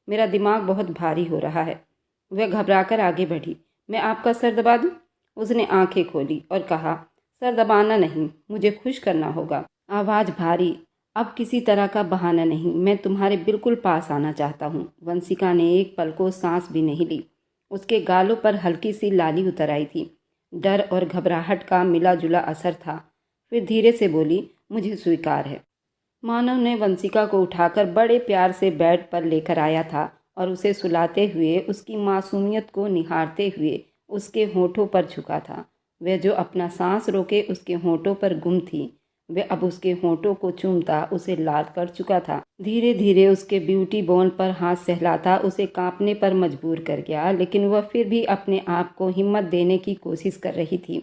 मेरा दिमाग बहुत भारी हो रहा है। वह घबराकर आगे बढ़ी। मैं आपका सर दबा दूं? उसने आंखें खोली और कहा, सर दबाना नहीं, मुझे खुश करना होगा। आवाज़ भारी। अब किसी तरह का बहाना नहीं, मैं तुम्हारे बिल्कुल पास आना चाहता हूँ। वंशिका ने एक पल को सांस भी नहीं ली। उसके गालों पर हल्की सी लाली उतर आई थी। डर और घबराहट का मिला जुला असर था। फिर धीरे से बोली, मुझे स्वीकार है। मानव ने वंशिका को उठाकर बड़े प्यार से बेड पर लेकर आया था और उसे सुलाते हुए, उसकी मासूमियत को निहारते हुए उसके होठों पर झुका था। वह जो अपना सांस रोके उसके होठों पर गुम थी, वह अब उसके होठों को चूमता उसे लाल कर चुका था। धीरे धीरे उसके ब्यूटी बोन पर हाथ सहलाता उसे कांपने पर मजबूर कर गया, लेकिन वह फिर भी अपने आप को हिम्मत देने की कोशिश कर रही थी।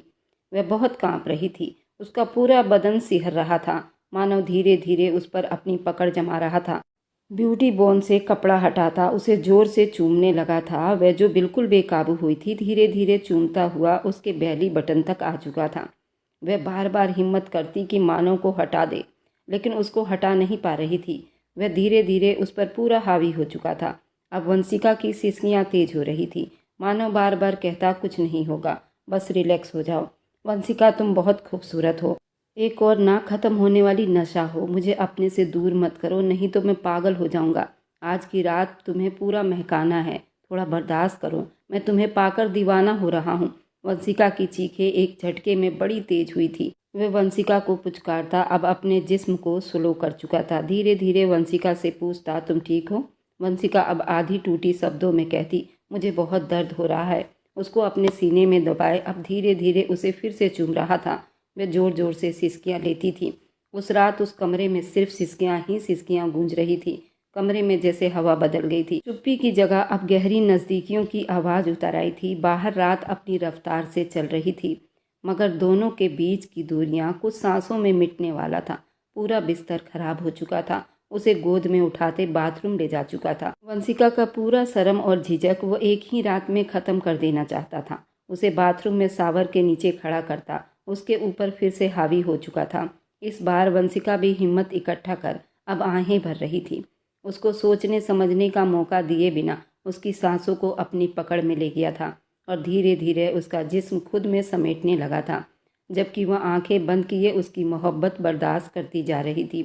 वह बहुत कांप रही थी। उसका पूरा बदन सिहर रहा था, मानो धीरे धीरे उस पर अपनी पकड़ जमा रहा था। ब्यूटी बोन से कपड़ा हटाता उसे जोर से चूमने लगा था। वह जो बिल्कुल बेकाबू हुई थी, धीरे धीरे चूमता हुआ उसके बैली बटन तक आ चुका था। वह बार बार हिम्मत करती कि मानव को हटा दे, लेकिन उसको हटा नहीं पा रही थी। वह धीरे धीरे उस पर पूरा हावी हो चुका था। अब वंशिका की सिसकियाँ तेज हो रही थी। मानव बार बार कहता, कुछ नहीं होगा, बस रिलैक्स हो जाओ। वंशिका तुम बहुत खूबसूरत हो, एक और ना खत्म होने वाली नशा हो। मुझे अपने से दूर मत करो, नहीं तो मैं पागल हो जाऊंगा। आज की रात तुम्हें पूरा महकाना है, थोड़ा बर्दाश्त करो, मैं तुम्हें पाकर दीवाना हो रहा हूँ। वंशिका की चीखें एक झटके में बड़ी तेज हुई थी। वह वंशिका को पुचकारता अब अपने जिस्म को स्लो कर चुका था। धीरे धीरे वंशिका से पूछता, तुम ठीक हो? वंशिका अब आधी टूटी शब्दों में कहती, मुझे बहुत दर्द हो रहा है। उसको अपने सीने में दबाए अब धीरे धीरे उसे फिर से चूम रहा था। वह जोर जोर से सिसकियाँ लेती थी। उस रात उस कमरे में सिर्फ सिसकियाँ ही सिसकियाँ गूंज रही थी। कमरे में जैसे हवा बदल गई थी। चुप्पी की जगह अब गहरी नज़दीकियों की आवाज़ उतर आई थी। बाहर रात अपनी रफ्तार से चल रही थी, मगर दोनों के बीच की दूरियां कुछ सांसों में मिटने वाला था। पूरा बिस्तर खराब हो चुका था। उसे गोद में उठाते बाथरूम ले जा चुका था। वंशिका का पूरा शर्म और झिझक वो एक ही रात में ख़त्म कर देना चाहता था। उसे बाथरूम में शावर के नीचे खड़ा करता उसके ऊपर फिर से हावी हो चुका था। इस बार वंशिका भी हिम्मत इकट्ठा कर अब आहें भर रही थी। उसको सोचने समझने का मौका दिए बिना उसकी सांसों को अपनी पकड़ में ले गया था और धीरे धीरे उसका जिस्म खुद में समेटने लगा था, जबकि वह आंखें बंद किए उसकी मोहब्बत बर्दाश्त करती जा रही थी।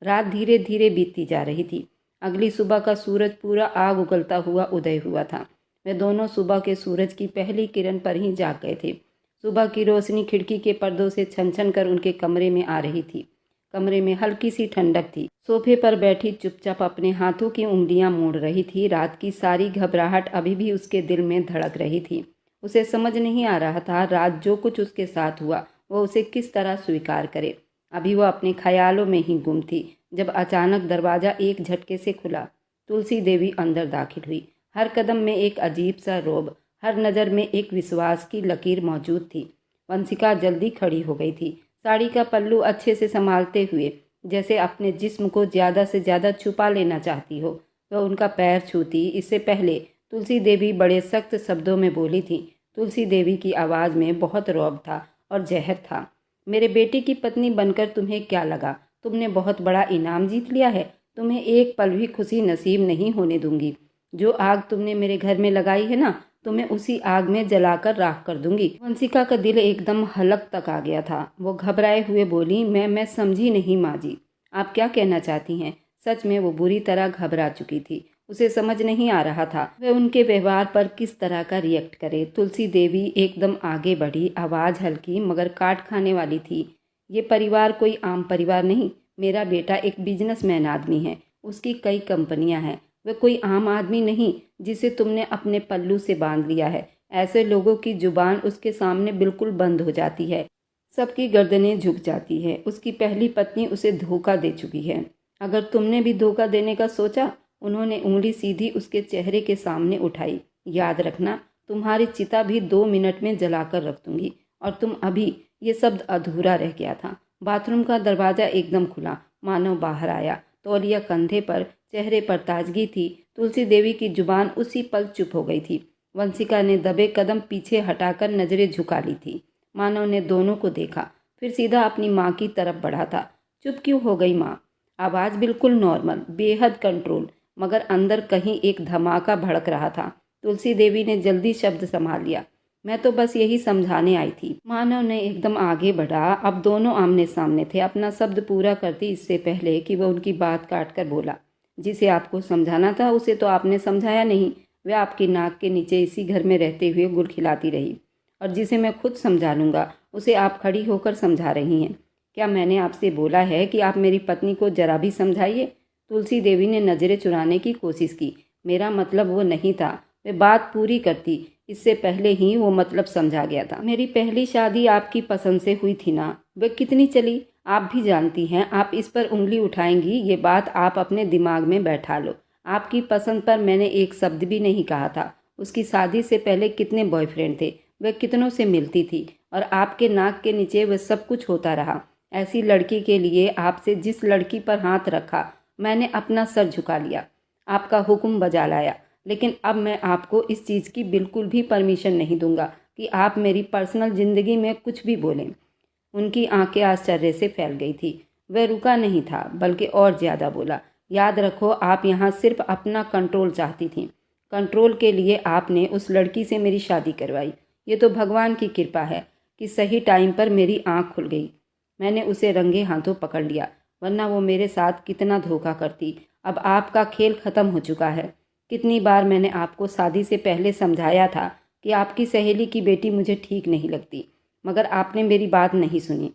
रात धीरे धीरे बीतती जा रही थी। अगली सुबह का सूरज पूरा आग उगलता हुआ उदय हुआ था। वे दोनों सुबह के सूरज की पहली किरण पर ही जाग गए थे। सुबह की रोशनी खिड़की के पर्दों से छन छन कर उनके कमरे में आ रही थी। कमरे में हल्की सी ठंडक थी। सोफे पर बैठी चुपचाप अपने हाथों की उंगलियां मोड़ रही थी। रात की सारी घबराहट अभी भी उसके दिल में धड़क रही थी। उसे समझ नहीं आ रहा था रात जो कुछ उसके साथ हुआ वो उसे किस तरह स्वीकार करे। अभी वह अपने ख्यालों में ही गुम थी जब अचानक दरवाज़ा एक झटके से खुला। तुलसी देवी अंदर दाखिल हुई। हर कदम में एक अजीब सा रौब, हर नज़र में एक विश्वास की लकीर मौजूद थी। वंशिका जल्दी खड़ी हो गई थी, साड़ी का पल्लू अच्छे से संभालते हुए, जैसे अपने जिस्म को ज़्यादा से ज़्यादा छुपा लेना चाहती हो। वह उनका पैर छूती इससे पहले तुलसी देवी बड़े सख्त शब्दों में बोली थी। तुलसी देवी की आवाज़ में बहुत रौब था और जहर था। मेरे बेटे की पत्नी बनकर तुम्हें क्या लगा? तुमने बहुत बड़ा इनाम जीत लिया है। तुम्हें एक पल भी खुशी नसीब नहीं होने दूंगी। जो आग तुमने मेरे घर में लगाई है ना, तुम्हें उसी आग में जलाकर राख कर दूंगी। वंशिका का दिल एकदम हलक तक आ गया था। वो घबराए हुए बोली, मैं समझी नहीं माँ जी, आप क्या कहना चाहती हैं? सच में वो बुरी तरह घबरा चुकी थी। उसे समझ नहीं आ रहा था वह उनके व्यवहार पर किस तरह का रिएक्ट करे। तुलसी देवी एकदम आगे बढ़ी, आवाज़ हल्की मगर काट खाने वाली थी। ये परिवार कोई आम परिवार नहीं। मेरा बेटा एक बिजनेसमैन आदमी है, उसकी कई कंपनियां हैं। वह कोई आम आदमी नहीं जिसे तुमने अपने पल्लू से बांध लिया है। ऐसे लोगों की जुबान उसके सामने बिल्कुल बंद हो जाती है, सबकी गर्दनें झुक जाती है। उसकी पहली पत्नी उसे धोखा दे चुकी है। अगर तुमने भी धोखा देने का सोचा। उन्होंने उंगली सीधी उसके चेहरे के सामने उठाई। याद रखना, तुम्हारी चिता भी 2 मिनट में जलाकर रख दूंगी। और तुम अभी, ये शब्द अधूरा रह गया था। बाथरूम का दरवाज़ा एकदम खुला। मानव बाहर आया, तौलिया कंधे पर, चेहरे पर ताजगी थी तुलसी देवी की जुबान उसी पल चुप हो गई थी। वंशिका ने दबे कदम पीछे हटाकर नजरें झुका ली थी। मानव ने दोनों को देखा, फिर सीधा अपनी माँ की तरफ बढ़ा था। चुप क्यों हो गई माँ? आवाज़ बिल्कुल नॉर्मल, बेहद कंट्रोल, मगर अंदर कहीं एक धमाका भड़क रहा था। तुलसी देवी ने जल्दी शब्द संभाल लिया, मैं तो बस यही समझाने आई थी। मानव ने एकदम आगे बढ़ा। अब दोनों आमने सामने थे। अपना शब्द पूरा करती इससे पहले कि वह उनकी बात काट कर बोला, जिसे आपको समझाना था उसे तो आपने समझाया नहीं। वह आपकी नाक के नीचे इसी घर में रहते हुए गुल खिलाती रही, और जिसे मैं खुद समझा लूँगा उसे आप खड़ी होकर समझा रही हैं। क्या मैंने आपसे बोला है कि आप मेरी पत्नी को जरा भी समझाइए? तुलसी देवी ने नजरें चुराने की कोशिश की। मेरा मतलब वो नहीं था। वे बात पूरी करती इससे पहले ही वो मतलब समझा गया था। मेरी पहली शादी आपकी पसंद से हुई थी ना? वह कितनी चली आप भी जानती हैं। आप इस पर उंगली उठाएंगी, ये बात आप अपने दिमाग में बैठा लो। आपकी पसंद पर मैंने एक शब्द भी नहीं कहा था। उसकी शादी से पहले कितने बॉयफ्रेंड थे, वह कितनों से मिलती थी, और आपके नाक के नीचे वह सब कुछ होता रहा। ऐसी लड़की के लिए आपसे जिस लड़की पर हाथ रखा, मैंने अपना सर झुका लिया, आपका हुक्म बजा लाया। लेकिन अब मैं आपको इस चीज़ की बिल्कुल भी परमिशन नहीं दूंगा कि आप मेरी पर्सनल ज़िंदगी में कुछ भी बोलें। उनकी आंखें आश्चर्य से फैल गई थी। वह रुका नहीं था, बल्कि और ज़्यादा बोला, याद रखो आप यहाँ सिर्फ अपना कंट्रोल चाहती थीं। कंट्रोल के लिए आपने उस लड़की से मेरी शादी करवाई। ये तो भगवान की कृपा है कि सही टाइम पर मेरी आँख खुल गई। मैंने उसे रंगे हाथों पकड़ लिया, वरना वो मेरे साथ कितना धोखा करती। अब आपका खेल खत्म हो चुका है। कितनी बार मैंने आपको शादी से पहले समझाया था कि आपकी सहेली की बेटी मुझे ठीक नहीं लगती, मगर आपने मेरी बात नहीं सुनी।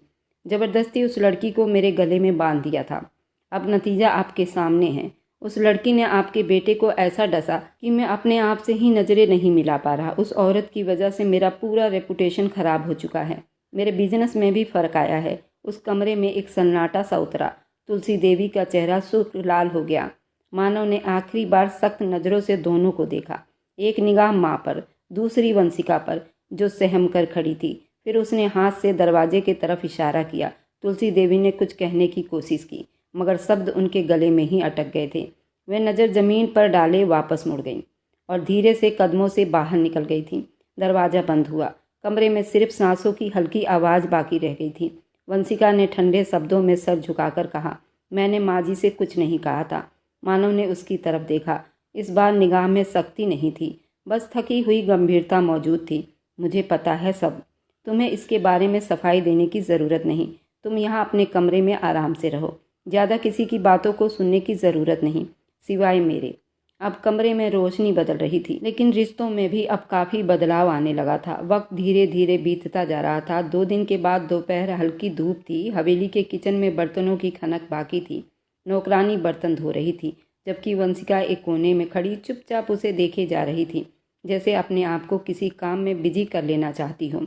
ज़बरदस्ती उस लड़की को मेरे गले में बांध दिया था। अब नतीजा आपके सामने है। उस लड़की ने आपके बेटे को ऐसा डसा कि मैं अपने आप से ही नज़रें नहीं मिला पा रहा। उस औरत की वजह से मेरा पूरा रेपुटेशन खराब हो चुका है। मेरे बिजनेस में भी फ़र्क आया है। उस कमरे में एक सन्नाटा सा उतरा। तुलसी देवी का चेहरा सुर्ख लाल हो गया। मानव ने आखिरी बार सख्त नज़रों से दोनों को देखा। एक निगाह माँ पर, दूसरी वंशिका पर, जो सहम कर खड़ी थी। फिर उसने हाथ से दरवाजे की तरफ इशारा किया। तुलसी देवी ने कुछ कहने की कोशिश की, मगर शब्द उनके गले में ही अटक गए थे। वह नज़र ज़मीन पर डाले वापस मुड़ गई और धीरे से कदमों से बाहर निकल गई थी। दरवाज़ा बंद हुआ। कमरे में सिर्फ सांसों की हल्की आवाज़ बाकी रह गई थी। वंशिका ने ठंडे शब्दों में सर झुकाकर कहा, मैंने माँ जी से कुछ नहीं कहा था। मानव ने उसकी तरफ देखा। इस बार निगाह में सख्ती नहीं थी, बस थकी हुई गंभीरता मौजूद थी। मुझे पता है सब। तुम्हें इसके बारे में सफाई देने की ज़रूरत नहीं। तुम यहाँ अपने कमरे में आराम से रहो। ज़्यादा किसी की बातों को सुनने की ज़रूरत नहीं, सिवाय मेरे। अब कमरे में रोशनी बदल रही थी, लेकिन रिश्तों में भी अब काफ़ी बदलाव आने लगा था। वक्त धीरे धीरे बीतता जा रहा था। 2 दिन के बाद दोपहर, हल्की धूप थी। हवेली के किचन में बर्तनों की खनक बाकी थी। नौकरानी बर्तन धो रही थी, जबकि वंशिका एक कोने में खड़ी चुपचाप उसे देखे जा रही थी, जैसे अपने आप को किसी काम में बिजी कर लेना चाहती हो।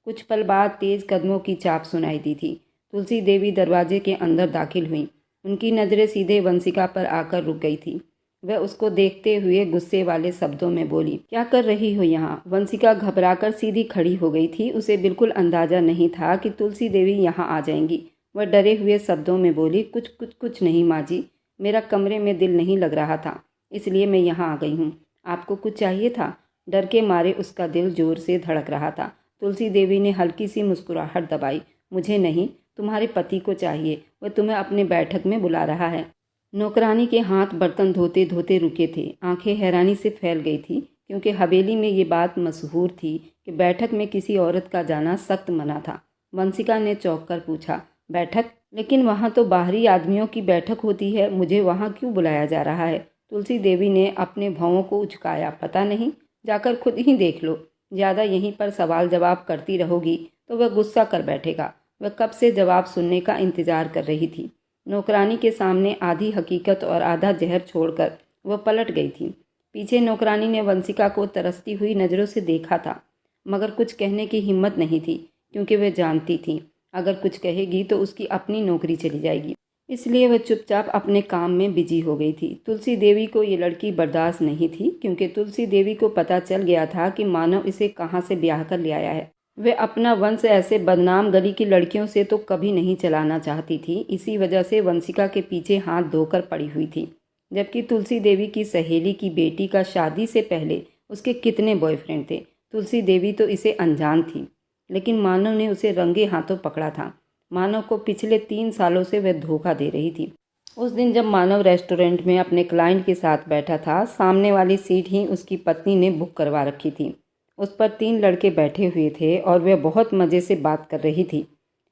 कुछ पल बाद तेज कदमों की चाप सुनाई दी थी। तुलसी देवी दरवाजे के अंदर दाखिल हुई। उनकी नज़रें सीधे वंशिका पर आकर रुक गई थी। वह उसको देखते हुए गुस्से वाले शब्दों में बोली, क्या कर रही हो यहाँ? वंशिका घबराकर सीधी खड़ी हो गई थी। उसे बिल्कुल अंदाजा नहीं था कि तुलसी देवी यहाँ आ जाएंगी। वह डरे हुए शब्दों में बोली, कुछ नहीं माँ जी, मेरा कमरे में दिल नहीं लग रहा था, इसलिए मैं यहाँ आ गई हूँ। आपको कुछ चाहिए था? डर के मारे उसका दिल जोर से धड़क रहा था। तुलसी देवी ने हल्की सी मुस्कुराहट दबाई। मुझे नहीं, तुम्हारे पति को चाहिए। वह तुम्हें अपने बैठक में बुला रहा है। नौकरानी के हाथ बर्तन धोते धोते रुके थे। आंखें हैरानी से फैल गई थी, क्योंकि हवेली में ये बात मशहूर थी कि बैठक में किसी औरत का जाना सख्त मना था। वंशिका ने चौंक कर पूछा, बैठक? लेकिन वहाँ तो बाहरी आदमियों की बैठक होती है, मुझे वहाँ क्यों बुलाया जा रहा है? तुलसी देवी ने अपने भौं को उचकाया। पता नहीं, जाकर खुद ही देख लो। ज़्यादा यहीं पर सवाल जवाब करती रहोगी तो वह गुस्सा कर बैठेगा। वह कब से जवाब सुनने का इंतजार कर रही थी। नौकरानी के सामने आधी हकीकत और आधा जहर छोड़कर वह पलट गई थी। पीछे नौकरानी ने वंशिका को तरसती हुई नज़रों से देखा था, मगर कुछ कहने की हिम्मत नहीं थी, क्योंकि वह जानती थी अगर कुछ कहेगी तो उसकी अपनी नौकरी चली जाएगी। इसलिए वह चुपचाप अपने काम में बिजी हो गई थी। तुलसी देवी को ये लड़की बर्दाश्त नहीं थी, क्योंकि तुलसी देवी को पता चल गया था कि मानव इसे कहाँ से ब्याह कर ले आया है। वे अपना वंश ऐसे बदनाम गली की लड़कियों से तो कभी नहीं चलाना चाहती थी। इसी वजह से वंशिका के पीछे हाथ धोकर पड़ी हुई थी। जबकि तुलसी देवी की सहेली की बेटी का शादी से पहले उसके कितने बॉयफ्रेंड थे। तुलसी देवी तो इसे अनजान थी, लेकिन मानव ने उसे रंगे हाथों पकड़ा था। मानव को पिछले 3 सालों से वह धोखा दे रही थी। उस दिन जब मानव रेस्टोरेंट में अपने क्लाइंट के साथ बैठा था, सामने वाली सीट ही उसकी पत्नी ने बुक करवा रखी थी। उस पर 3 लड़के बैठे हुए थे और वह बहुत मज़े से बात कर रही थी।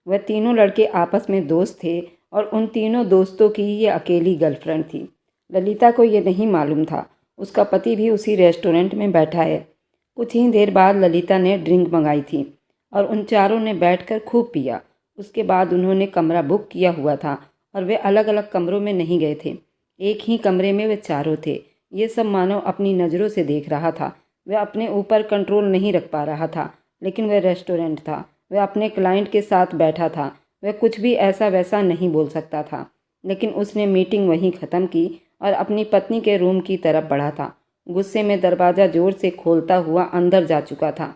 वह तीनों लड़के आपस में दोस्त थे और उन तीनों दोस्तों की ये अकेली गर्लफ्रेंड थी। ललिता को ये नहीं मालूम था उसका पति भी उसी रेस्टोरेंट में बैठा है। कुछ ही देर बाद ललिता ने ड्रिंक मंगाई थी और उन चारों ने बैठकर खूब पिया। उसके बाद उन्होंने कमरा बुक किया हुआ था और वे अलग अलग कमरों में नहीं गए थे। एक ही कमरे में वे चारों थे। ये सब मानव अपनी नज़रों से देख रहा था। वह अपने ऊपर कंट्रोल नहीं रख पा रहा था, लेकिन वह रेस्टोरेंट था। वह अपने क्लाइंट के साथ बैठा था। वह कुछ भी ऐसा वैसा नहीं बोल सकता था, लेकिन उसने मीटिंग वहीं ख़त्म की और अपनी पत्नी के रूम की तरफ बढ़ा था। गुस्से में दरवाज़ा ज़ोर से खोलता हुआ अंदर जा चुका था।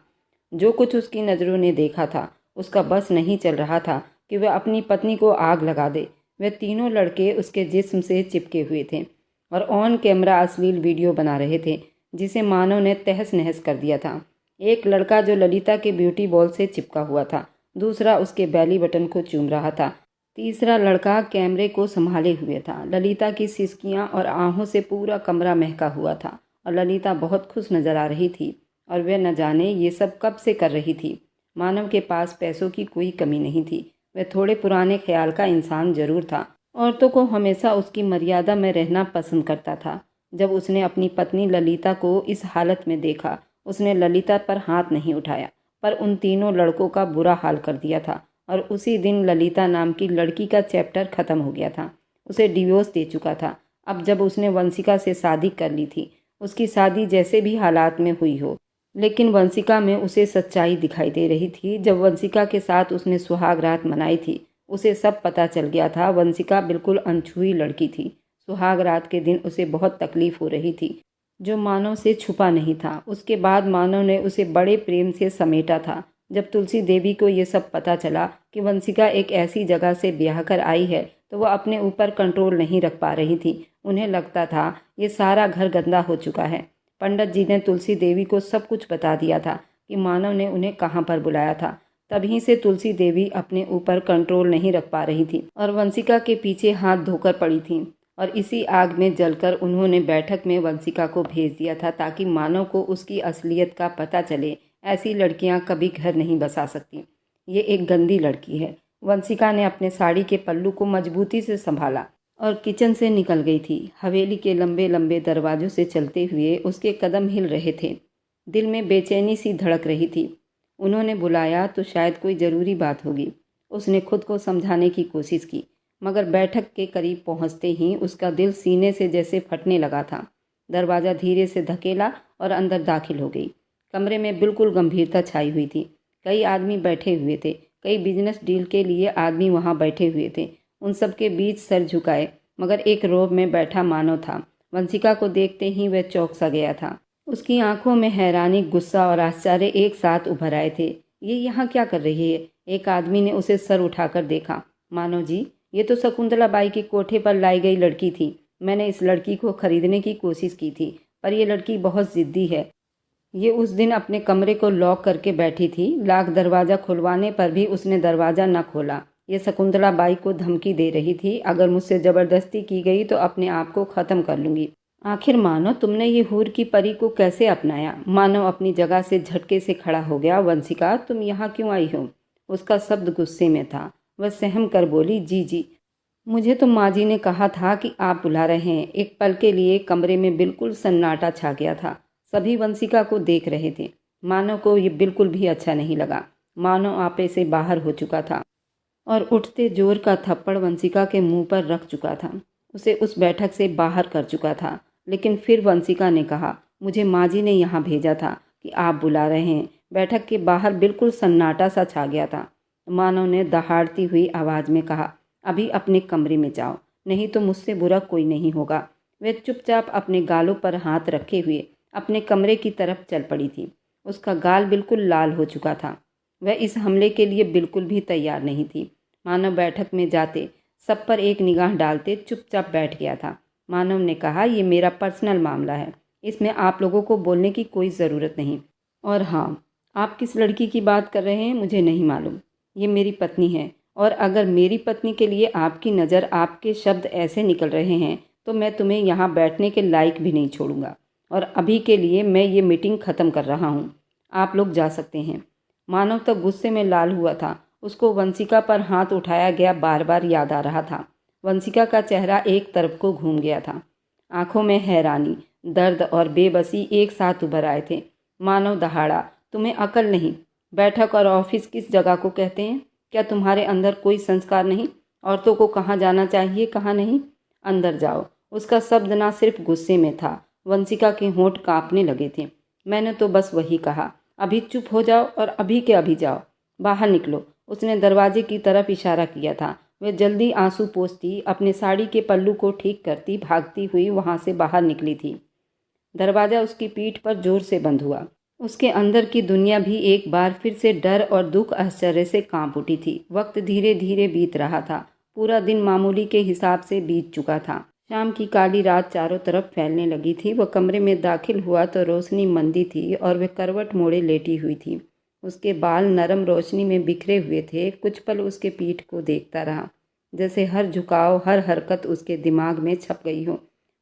जो कुछ उसकी नज़रों ने देखा था, उसका बस नहीं चल रहा था कि वह अपनी पत्नी को आग लगा दे। वे तीनों लड़के उसके जिस्म से चिपके हुए थे और ऑन कैमरा अश्लील वीडियो बना रहे थे, जिसे मानव ने तहस नहस कर दिया था। एक लड़का जो ललिता के ब्यूटी बॉल से चिपका हुआ था, दूसरा उसके बैली बटन को चूम रहा था, तीसरा लड़का कैमरे को संभाले हुए था। ललिता की सिसकियां और आहों से पूरा कमरा महका हुआ था और ललिता बहुत खुश नजर आ रही थी और वह न जाने ये सब कब से कर रही थी। मानव के पास पैसों की कोई कमी नहीं थी। वह थोड़े पुराने ख्याल का इंसान जरूर था। औरतों को हमेशा उसकी मर्यादा में रहना पसंद करता था। जब उसने अपनी पत्नी ललिता को इस हालत में देखा, उसने ललिता पर हाथ नहीं उठाया, पर उन तीनों लड़कों का बुरा हाल कर दिया था। और उसी दिन ललिता नाम की लड़की का चैप्टर ख़त्म हो गया था। उसे डिवोर्स दे चुका था। अब जब उसने वंशिका से शादी कर ली थी, उसकी शादी जैसे भी हालात में हुई हो, लेकिन वंशिका में उसे सच्चाई दिखाई दे रही थी। जब वंशिका के साथ उसने सुहाग रात मनाई थी, उसे सब पता चल गया था। वंशिका बिल्कुल अनछुई लड़की थी। सुहाग रात के दिन उसे बहुत तकलीफ हो रही थी, जो मानव से छुपा नहीं था। उसके बाद मानव ने उसे बड़े प्रेम से समेटा था। जब तुलसी देवी को ये सब पता चला कि वंशिका एक ऐसी जगह से ब्याह कर आई है, तो वह अपने ऊपर कंट्रोल नहीं रख पा रही थी। उन्हें लगता था ये सारा घर गंदा हो चुका है। पंडित जी ने तुलसी देवी को सब कुछ बता दिया था कि मानव ने उन्हें कहाँ पर बुलाया था। तभी से तुलसी देवी अपने ऊपर कंट्रोल नहीं रख पा रही थी और वंशिका के पीछे हाथ धोकर पड़ी थी। और इसी आग में जलकर उन्होंने बैठक में वंशिका को भेज दिया था, ताकि मानव को उसकी असलियत का पता चले। ऐसी लड़कियां कभी घर नहीं बसा सकती। ये एक गंदी लड़की है। वंशिका ने अपने साड़ी के पल्लू को मजबूती से संभाला और किचन से निकल गई थी। हवेली के लंबे लंबे दरवाजों से चलते हुए उसके कदम हिल रहे थे। दिल में बेचैनी सी धड़क रही थी। उन्होंने बुलाया तो शायद कोई ज़रूरी बात होगी। उसने खुद को समझाने की कोशिश की, मगर बैठक के करीब पहुंचते ही उसका दिल सीने से जैसे फटने लगा था। दरवाज़ा धीरे से धकेला और अंदर दाखिल हो गई। कमरे में बिल्कुल गंभीरता छाई हुई थी। कई आदमी बैठे हुए थे। कई बिजनेस डील के लिए आदमी वहां बैठे हुए थे। उन सबके बीच सर झुकाए मगर एक रोब में बैठा मानव था। वंशिका को देखते ही वह चौंक सा गया था। उसकी आंखों में हैरानी, गुस्सा और आश्चर्य एक साथ उभर आए थे। ये यहाँ क्या कर रही है? एक आदमी ने उसे सर उठाकर देखा। मानव जी, ये तो शकुंतला बाई के कोठे पर लाई गई लड़की थी। मैंने इस लड़की को खरीदने की कोशिश की थी, पर यह लड़की बहुत जिद्दी है। ये उस दिन अपने कमरे को लॉक करके बैठी थी। लाख दरवाज़ा खुलवाने पर भी उसने दरवाज़ा न खोला। ये शकुंतला बाई को धमकी दे रही थी, अगर मुझसे ज़बरदस्ती की गई तो अपने आप को ख़त्म कर लूँगी। आखिर मानो तुमने ये हूर की परी को कैसे अपनाया? मानव अपनी जगह से झटके से खड़ा हो गया। वंशिका, तुम यहाँ क्यों आई हो? उसका शब्द गुस्से में था। वह सहम कर बोली, जी जी, मुझे तो माँ जी ने कहा था कि आप बुला रहे हैं। एक पल के लिए कमरे में बिल्कुल सन्नाटा छा गया था। सभी वंशिका को देख रहे थे। मानव को ये बिल्कुल भी अच्छा नहीं लगा। मानव आपे से बाहर हो चुका था और उठते जोर का थप्पड़ वंशिका के मुंह पर रख चुका था। उसे उस बैठक से बाहर कर चुका था। लेकिन फिर वंशिका ने कहा, मुझे माँ जी ने यहाँ भेजा था कि आप बुला रहे हैं। बैठक के बाहर बिल्कुल सन्नाटा सा छा गया था। मानव ने दहाड़ती हुई आवाज़ में कहा, अभी अपने कमरे में जाओ, नहीं तो मुझसे बुरा कोई नहीं होगा। वह चुपचाप अपने गालों पर हाथ रखे हुए अपने कमरे की तरफ चल पड़ी थी। उसका गाल बिल्कुल लाल हो चुका था। वह इस हमले के लिए बिल्कुल भी तैयार नहीं थी। मानव बैठक में जाते, सब पर एक निगाह डालते चुपचाप बैठ गया था। मानव ने कहा, ये मेरा पर्सनल मामला है, इसमें आप लोगों को बोलने की कोई ज़रूरत नहीं। और हाँ, आप किस लड़की की बात कर रहे हैं मुझे नहीं मालूम। ये मेरी पत्नी है, और अगर मेरी पत्नी के लिए आपकी नज़र, आपके शब्द ऐसे निकल रहे हैं तो मैं तुम्हें यहाँ बैठने के लायक भी नहीं छोड़ूंगा। और अभी के लिए मैं ये मीटिंग ख़त्म कर रहा हूँ, आप लोग जा सकते हैं। मानव तो गुस्से में लाल हुआ था। उसको वंशिका पर हाथ उठाया गया बार बार याद आ रहा था। वंशिका का चेहरा एक तरफ को घूम गया था। आंखों में हैरानी, दर्द और बेबसी एक साथ उभर आए थे। मानव दहाड़ा, तुम्हें अकल नहीं? बैठक और ऑफिस किस जगह को कहते हैं? क्या तुम्हारे अंदर कोई संस्कार नहीं? औरतों को कहाँ जाना चाहिए, कहाँ नहीं? अंदर जाओ। उसका शब्द ना सिर्फ गुस्से में था, वंशिका के होंठ कांपने लगे थे। मैंने तो बस वही कहा, अभी चुप हो जाओ और अभी के अभी जाओ, बाहर निकलो। उसने दरवाजे की तरफ इशारा किया था। वह जल्दी आंसू पोंछती, अपने साड़ी के पल्लू को ठीक करती भागती हुई वहां से बाहर निकली थी। दरवाज़ा उसकी पीठ पर जोर से बंद हुआ। उसके अंदर की दुनिया भी एक बार फिर से डर और दुख आश्चर्य से कांप उठी थी। वक्त धीरे धीरे बीत रहा था। पूरा दिन मामूली के हिसाब से बीत चुका था। शाम की काली रात चारों तरफ फैलने लगी थी। वह कमरे में दाखिल हुआ तो रोशनी मंदी थी और वह करवट मोड़े लेटी हुई थी। उसके बाल नरम रोशनी में बिखरे हुए थे। कुछ पल उसके पीठ को देखता रहा, जैसे हर झुकाव, हर हरकत उसके दिमाग में छप गई हो।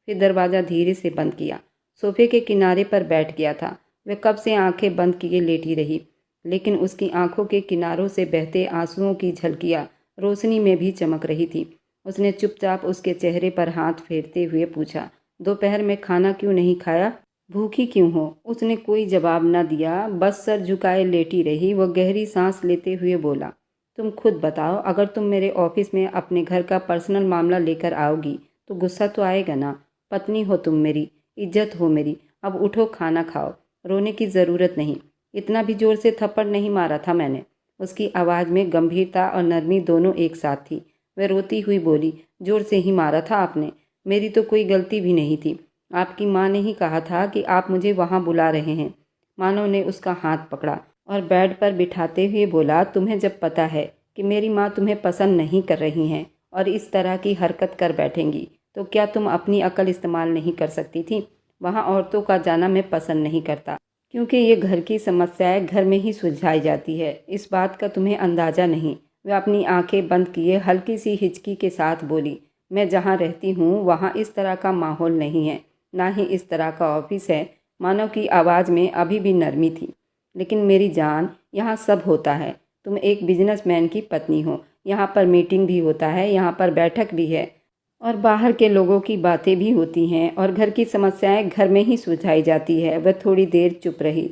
फिर दरवाज़ा धीरे से बंद किया। सोफे के किनारे पर बैठ गया था। वह कब से आंखें बंद किए लेटी रही, लेकिन उसकी आंखों के किनारों से बहते आंसुओं की झलकियां रोशनी में भी चमक रही थी। उसने चुपचाप उसके चेहरे पर हाथ फेरते हुए पूछा, दोपहर में खाना क्यों नहीं खाया? भूखी क्यों हो? उसने कोई जवाब न दिया, बस सर झुकाए लेटी रही। वह गहरी सांस लेते हुए बोला, तुम खुद बताओ, अगर तुम मेरे ऑफिस में अपने घर का पर्सनल मामला लेकर आओगी तो गुस्सा तो आएगा ना? पत्नी हो तुम मेरी, इज्जत हो मेरी। अब उठो, खाना खाओ। रोने की ज़रूरत नहीं। इतना भी जोर से थप्पड़ नहीं मारा था मैंने। उसकी आवाज़ में गंभीरता और नरमी दोनों एक साथ थी। वह रोती हुई बोली, जोर से ही मारा था आपने। मेरी तो कोई गलती भी नहीं थी। आपकी माँ ने ही कहा था कि आप मुझे वहाँ बुला रहे हैं। मानव ने उसका हाथ पकड़ा और बेड पर बिठाते हुए बोला, तुम्हें जब पता है कि मेरी माँ तुम्हें पसंद नहीं कर रही हैं और इस तरह की हरकत कर बैठेंगी, तो क्या तुम अपनी अकल इस्तेमाल नहीं कर सकती थी? वहाँ औरतों का जाना मैं पसंद नहीं करता, क्योंकि ये घर की समस्याएं घर में ही सुलझाई जाती है। इस बात का तुम्हें अंदाज़ा नहीं। वह अपनी आंखें बंद किए हल्की सी हिचकी के साथ बोली, मैं जहाँ रहती हूँ वहाँ इस तरह का माहौल नहीं है, ना ही इस तरह का ऑफिस है। मानव की आवाज़ में अभी भी नरमी थी। लेकिन मेरी जान, यहाँ सब होता है। तुम एक बिजनेसमैन की पत्नी हो। यहाँ पर मीटिंग भी होता है, यहाँ पर बैठक भी है, और बाहर के लोगों की बातें भी होती हैं, और घर की समस्याएं घर में ही सुलझाई जाती है। वह थोड़ी देर चुप रही,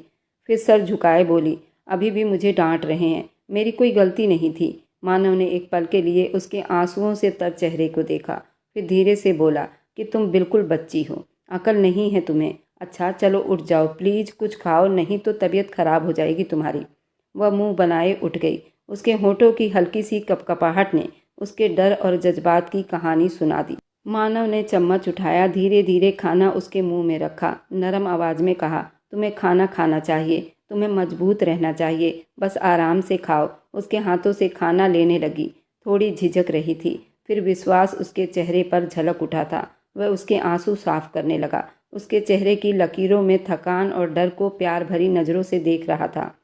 फिर सर झुकाए बोली, अभी भी मुझे डांट रहे हैं? मेरी कोई गलती नहीं थी। मानव ने एक पल के लिए उसके आंसुओं से तर चेहरे को देखा, फिर धीरे से बोला कि तुम बिल्कुल बच्ची हो, अकल नहीं है तुम्हें। अच्छा चलो उठ जाओ प्लीज़, कुछ खाओ, नहीं तो तबीयत खराब हो जाएगी तुम्हारी। वह मुंह बनाए उठ गई। उसके होठों की हल्की सी कपकपाहट ने उसके डर और जज्बात की कहानी सुना दी। मानव ने चम्मच उठाया, धीरे धीरे खाना उसके मुंह में रखा, नरम आवाज में कहा, तुम्हें खाना खाना चाहिए, तुम्हें मजबूत रहना चाहिए, बस आराम से खाओ। उसके हाथों से खाना लेने लगी। थोड़ी झिझक रही थी, फिर विश्वास उसके चेहरे पर झलक उठा था। वह उसके आंसू साफ करने लगा। उसके चेहरे की लकीरों में थकान और डर को प्यार भरी नज़रों से देख रहा था।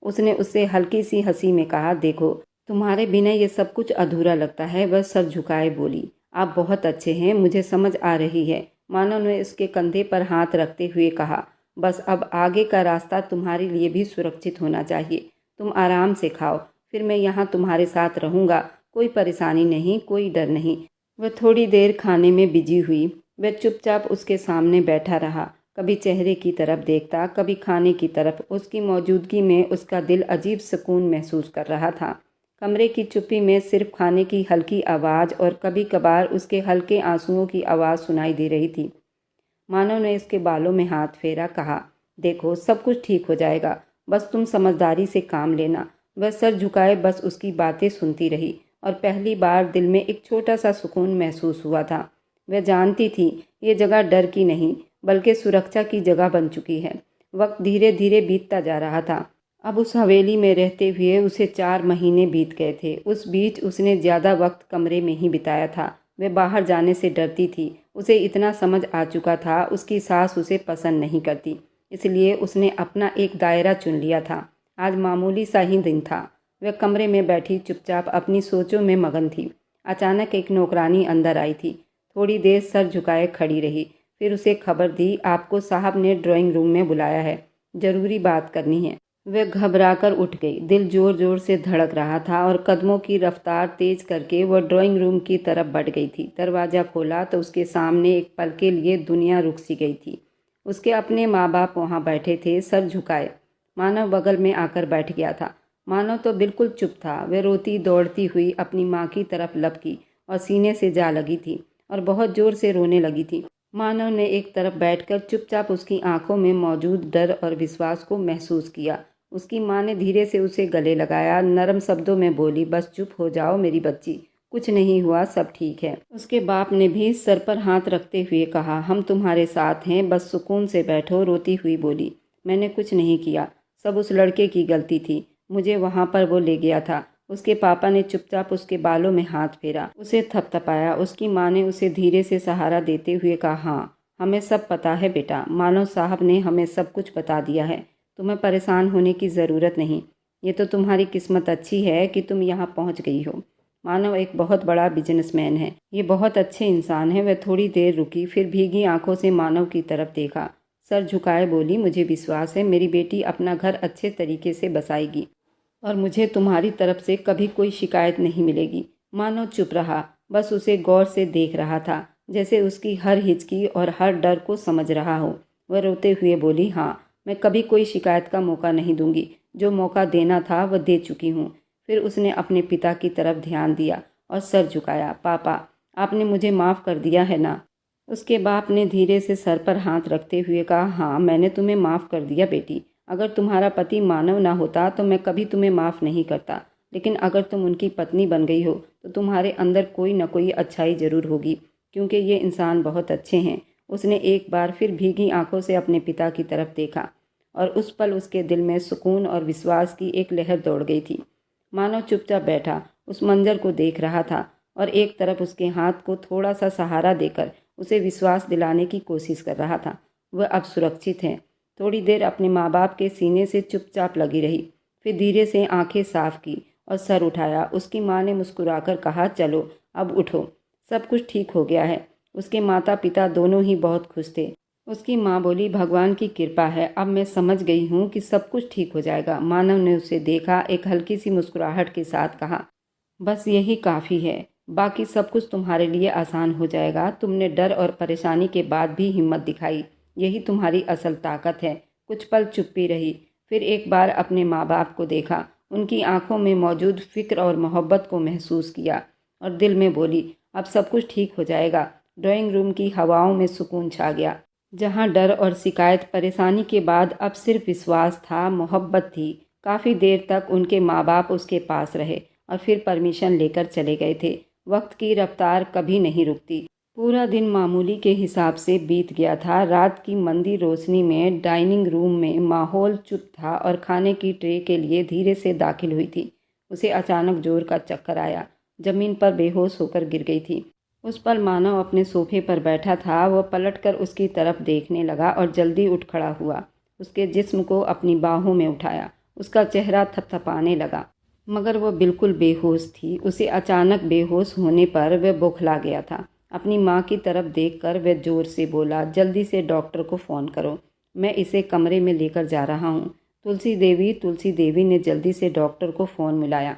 उसने उससे हल्की सी हंसी में कहा, देखो तुम्हारे बिना ये सब कुछ अधूरा लगता है। वह सर झुकाए बोली, आप बहुत अच्छे हैं, मुझे समझ आ रही है। मानव ने उसके कंधे पर हाथ रखते हुए कहा, बस अब आगे का रास्ता तुम्हारे लिए भी सुरक्षित होना चाहिए। तुम आराम से खाओ, फिर मैं यहाँ तुम्हारे साथ रहूँगा। कोई परेशानी नहीं, कोई डर नहीं। वह थोड़ी देर खाने में बिजी हुई। वह चुपचाप उसके सामने बैठा रहा, कभी चेहरे की तरफ देखता, कभी खाने की तरफ। उसकी मौजूदगी में उसका दिल अजीब सुकून महसूस कर रहा था। कमरे की चुप्पी में सिर्फ खाने की हल्की आवाज़ और कभी कभार उसके हल्के आंसुओं की आवाज़ सुनाई दे रही थी। मानव ने इसके बालों में हाथ फेरा, कहा, देखो सब कुछ ठीक हो जाएगा, बस तुम समझदारी से काम लेना। वह सर झुकाए बस उसकी बातें सुनती रही, और पहली बार दिल में एक छोटा सा सुकून महसूस हुआ था। वह जानती थी ये जगह डर की नहीं बल्कि सुरक्षा की जगह बन चुकी है। वक्त धीरे धीरे बीतता जा रहा था। अब उस हवेली में रहते हुए उसे 4 महीने बीत गए थे। उस बीच उसने ज़्यादा वक्त कमरे में ही बिताया था। वह बाहर जाने से डरती थी। उसे इतना समझ आ चुका था उसकी सास उसे पसंद नहीं करती, इसलिए उसने अपना एक दायरा चुन लिया था। आज मामूली सा ही दिन था। वह कमरे में बैठी चुपचाप अपनी सोचों में मगन थी। अचानक एक नौकरानी अंदर आई थी। थोड़ी देर सर झुकाए खड़ी रही, फिर उसे खबर दी, आपको साहब ने ड्राइंग रूम में बुलाया है, जरूरी बात करनी है। वह घबराकर उठ गई। दिल जोर जोर से धड़क रहा था और कदमों की रफ्तार तेज करके वह ड्राइंग रूम की तरफ बढ़ गई थी। दरवाज़ा खोला तो उसके सामने एक पल के लिए दुनिया रुक सी गई थी। उसके अपने माँ बाप वहाँ बैठे थे, सर झुकाए। मानव बगल में आकर बैठ गया था। मानव तो बिल्कुल चुप था। वह रोती दौड़ती हुई अपनी माँ की तरफ लपकी और सीने से जा लगी थी और बहुत जोर से रोने लगी थी। मानव ने एक तरफ बैठकर चुपचाप उसकी आंखों में मौजूद डर और विश्वास को महसूस किया। उसकी माँ ने धीरे से उसे गले लगाया, नरम शब्दों में बोली, बस चुप हो जाओ मेरी बच्ची, कुछ नहीं हुआ, सब ठीक है। उसके बाप ने भी सर पर हाथ रखते हुए कहा, हम तुम्हारे साथ हैं, बस सुकून से बैठो। रोती हुई बोली, मैंने कुछ नहीं किया, सब उस लड़के की गलती थी, मुझे वहाँ पर वो ले गया था। उसके पापा ने चुपचाप उसके बालों में हाथ फेरा, उसे थपथपाया। उसकी माँ ने उसे धीरे से सहारा देते हुए कहा, हाँ हमें सब पता है बेटा, मानव साहब ने हमें सब कुछ बता दिया है, तुम्हें परेशान होने की ज़रूरत नहीं। ये तो तुम्हारी किस्मत अच्छी है कि तुम यहाँ पहुँच गई हो। मानव एक बहुत बड़ा बिजनेसमैन है, ये बहुत अच्छे इंसान है। वह थोड़ी देर रुकी, फिर भीगी आंखों से मानव की तरफ देखा, सर झुकाए बोली, मुझे विश्वास है मेरी बेटी अपना घर अच्छे तरीके से बसाएगी और मुझे तुम्हारी तरफ से कभी कोई शिकायत नहीं मिलेगी। मानव चुप रहा, बस उसे गौर से देख रहा था, जैसे उसकी हर हिचकी और हर डर को समझ रहा हो। वह रोते हुए बोली, हाँ मैं कभी कोई शिकायत का मौका नहीं दूंगी, जो मौका देना था वह दे चुकी हूँ। फिर उसने अपने पिता की तरफ ध्यान दिया और सर झुकाया, पापा आपने मुझे माफ़ कर दिया है ना? उसके बाप ने धीरे से सर पर हाथ रखते हुए कहा, हाँ मैंने तुम्हें माफ़ कर दिया बेटी। अगर तुम्हारा पति मानव ना होता तो मैं कभी तुम्हें माफ़ नहीं करता, लेकिन अगर तुम उनकी पत्नी बन गई हो तो तुम्हारे अंदर कोई न कोई अच्छाई ज़रूर होगी, क्योंकि ये इंसान बहुत अच्छे हैं। उसने एक बार फिर भीगी आंखों से अपने पिता की तरफ देखा और उस पल उसके दिल में सुकून और विश्वास की एक लहर दौड़ गई थी। मानव चुपचाप बैठा उस मंजर को देख रहा था और एक तरफ उसके हाथ को थोड़ा सा सहारा देकर उसे विश्वास दिलाने की कोशिश कर रहा था, वह अब सुरक्षित है। थोड़ी देर अपने माँ बाप के सीने से चुपचाप लगी रही, फिर धीरे से आंखें साफ की और सर उठाया। उसकी माँ ने मुस्कुराकर कहा, चलो अब उठो, सब कुछ ठीक हो गया है। उसके माता पिता दोनों ही बहुत खुश थे। उसकी माँ बोली, भगवान की कृपा है, अब मैं समझ गई हूँ कि सब कुछ ठीक हो जाएगा। मानव ने उसे देखा, एक हल्की सी मुस्कुराहट के साथ कहा, बस यही काफ़ी है, बाकी सब कुछ तुम्हारे लिए आसान हो जाएगा। तुमने डर और परेशानी के बाद भी हिम्मत दिखाई, यही तुम्हारी असल ताकत है। कुछ पल चुप्पी रही, फिर एक बार अपने माँ बाप को देखा, उनकी आंखों में मौजूद फिक्र और मोहब्बत को महसूस किया और दिल में बोली, अब सब कुछ ठीक हो जाएगा। ड्राइंग रूम की हवाओं में सुकून छा गया, जहाँ डर और शिकायत परेशानी के बाद अब सिर्फ विश्वास था, मोहब्बत थी। काफ़ी देर तक उनके माँ बाप उसके पास रहे और फिर परमिशन लेकर चले गए थे। वक्त की रफ्तार कभी नहीं रुकती। पूरा दिन मामूली के हिसाब से बीत गया था। रात की मंदी रोशनी में डाइनिंग रूम में माहौल चुप था और खाने की ट्रे के लिए धीरे से दाखिल हुई थी। उसे अचानक जोर का चक्कर आया, जमीन पर बेहोश होकर गिर गई थी। उस पल मानव अपने सोफे पर बैठा था, वह पलटकर उसकी तरफ देखने लगा और जल्दी उठ खड़ा हुआ। उसके जिस्म को अपनी बाहों में उठाया, उसका चेहरा थपथपाने लगा, मगर वह बिल्कुल बेहोश थी। उसे अचानक बेहोश होने पर वह बौखला गया था। अपनी माँ की तरफ देखकर वह जोर से बोला, जल्दी से डॉक्टर को फ़ोन करो, मैं इसे कमरे में लेकर जा रहा हूँ। तुलसी देवी ने जल्दी से डॉक्टर को फ़ोन मिलाया।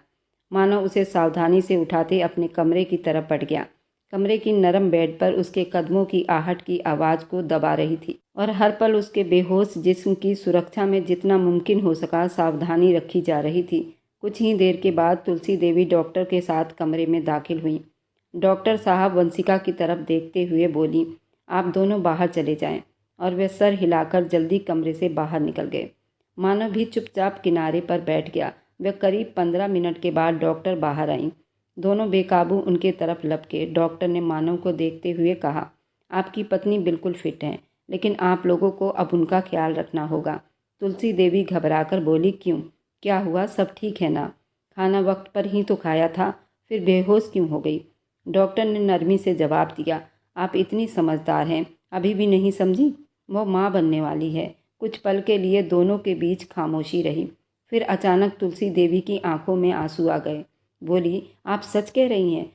मानव उसे सावधानी से उठाते अपने कमरे की तरफ बढ़ गया। कमरे की नरम बेड पर उसके कदमों की आहट की आवाज़ को दबा रही थी और हर पल उसके बेहोश जिस्म की सुरक्षा में जितना मुमकिन हो सका सावधानी रखी जा रही थी। कुछ ही देर के बाद तुलसी देवी डॉक्टर के साथ कमरे में दाखिल हुई। डॉक्टर साहब वंशिका की तरफ देखते हुए बोली, आप दोनों बाहर चले जाएं, और वे सर हिलाकर जल्दी कमरे से बाहर निकल गए। मानव भी चुपचाप किनारे पर बैठ गया। वह करीब 15 मिनट के बाद डॉक्टर बाहर आईं। दोनों बेकाबू उनके तरफ लपके। डॉक्टर ने मानव को देखते हुए कहा, आपकी पत्नी बिल्कुल फिट हैं, लेकिन आप लोगों को अब उनका ख्याल रखना होगा। तुलसी देवी घबराकर बोली, क्यों, क्या हुआ, सब ठीक है ना? खाना वक्त पर ही तो खाया था, फिर बेहोश क्यों हो गई? डॉक्टर ने नरमी से जवाब दिया, आप इतनी समझदार हैं, अभी भी नहीं समझी? वो माँ बनने वाली है। कुछ पल के लिए दोनों के बीच खामोशी रही। फिर अचानक तुलसी देवी की आंखों में आंसू आ गए। बोली, आप सच कह रही हैं?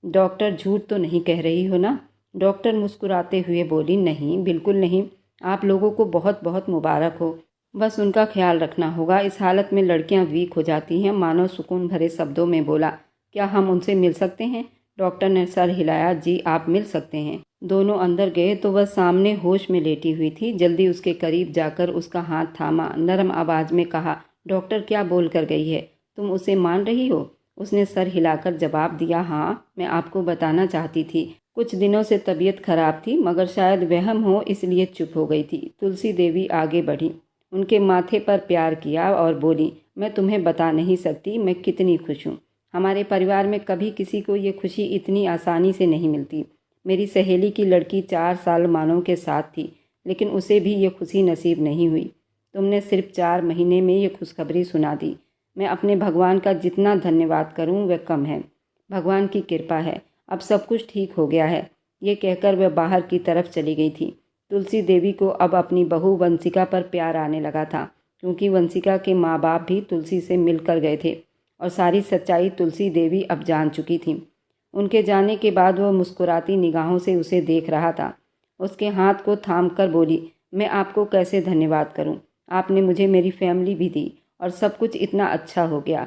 डॉक्टर, झूठ तो नहीं कह रही हो ना? डॉक्टर मुस्कुराते हुए बोली, नहीं, बिल्कुल नहीं। आप लोगों को बहुत बहुत मुबारक हो। बस उनका ख्याल रखना होगा। इस हालत में लड़कियां वीक हो जाती हैं। मानव सुकून भरे शब्दों में बोला, क्या हम उनसे मिल सकते हैं? डॉक्टर ने सर हिलाया, जी आप मिल सकते हैं। दोनों अंदर गए तो वह सामने होश में लेटी हुई थी। जल्दी उसके करीब जाकर उसका हाथ थामा। नरम आवाज में कहा, डॉक्टर क्या बोल कर गई है? तुम उसे मान रही हो? उसने सर हिलाकर जवाब दिया, हाँ, मैं आपको बताना चाहती थी। कुछ दिनों से तबीयत खराब थी, मगर शायद वहम हो इसलिए चुप हो गई थी। तुलसी देवी आगे बढ़ी, उनके माथे पर प्यार किया और बोली, मैं तुम्हें बता नहीं सकती मैं कितनी खुश हूँ। हमारे परिवार में कभी किसी को ये खुशी इतनी आसानी से नहीं मिलती। मेरी सहेली की लड़की 4 साल मानव के साथ थी, लेकिन उसे भी ये खुशी नसीब नहीं हुई। तुमने सिर्फ 4 महीने में ये खुशखबरी सुना दी। मैं अपने भगवान का जितना धन्यवाद करूं वह कम है। भगवान की कृपा है, अब सब कुछ ठीक हो गया है। ये कहकर वह बाहर की तरफ चली गई थी। तुलसी देवी को अब अपनी बहू वंशिका पर प्यार आने लगा था, क्योंकि वंशिका के माँ बाप भी तुलसी से मिलकर गए थे और सारी सच्चाई तुलसी देवी अब जान चुकी थी। उनके जाने के बाद वह मुस्कुराती निगाहों से उसे देख रहा था। उसके हाथ को थाम कर बोली, मैं आपको कैसे धन्यवाद करूं? आपने मुझे मेरी फैमिली भी दी और सब कुछ इतना अच्छा हो गया।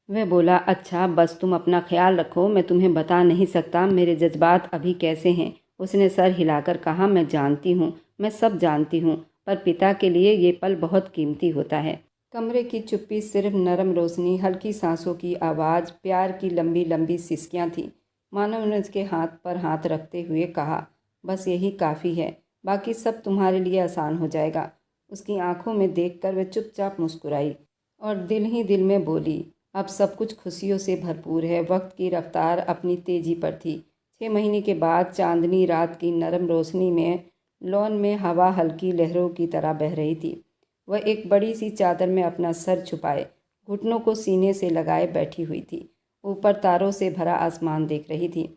वह बोला, अच्छा, बस तुम अपना ख्याल रखो। मैं तुम्हें बता नहीं सकता मेरे जज्बात अभी कैसे हैं। उसने सर हिलाकर कहा, मैं जानती हूँ, मैं सब जानती हूँ, पर पिता के लिए ये पल बहुत कीमती होता है। कमरे की चुप्पी सिर्फ नरम रोशनी, हल्की सांसों की आवाज़, प्यार की लंबी लंबी सिसकियाँ थीं। मानव ने उसके हाथ पर हाथ रखते हुए कहा, बस यही काफ़ी है, बाकी सब तुम्हारे लिए आसान हो जाएगा। उसकी आंखों में देखकर वह चुपचाप मुस्कुराई और दिल ही दिल में बोली, अब सब कुछ खुशियों से भरपूर है। वक्त की रफ्तार अपनी तेजी पर थी। 6 महीने के बाद चांदनी रात की नरम रोशनी में लॉन में हवा हल्की लहरों की तरह बह रही थी। वह एक बड़ी सी चादर में अपना सर छुपाए, घुटनों को सीने से लगाए बैठी हुई थी। ऊपर तारों से भरा आसमान देख रही थी।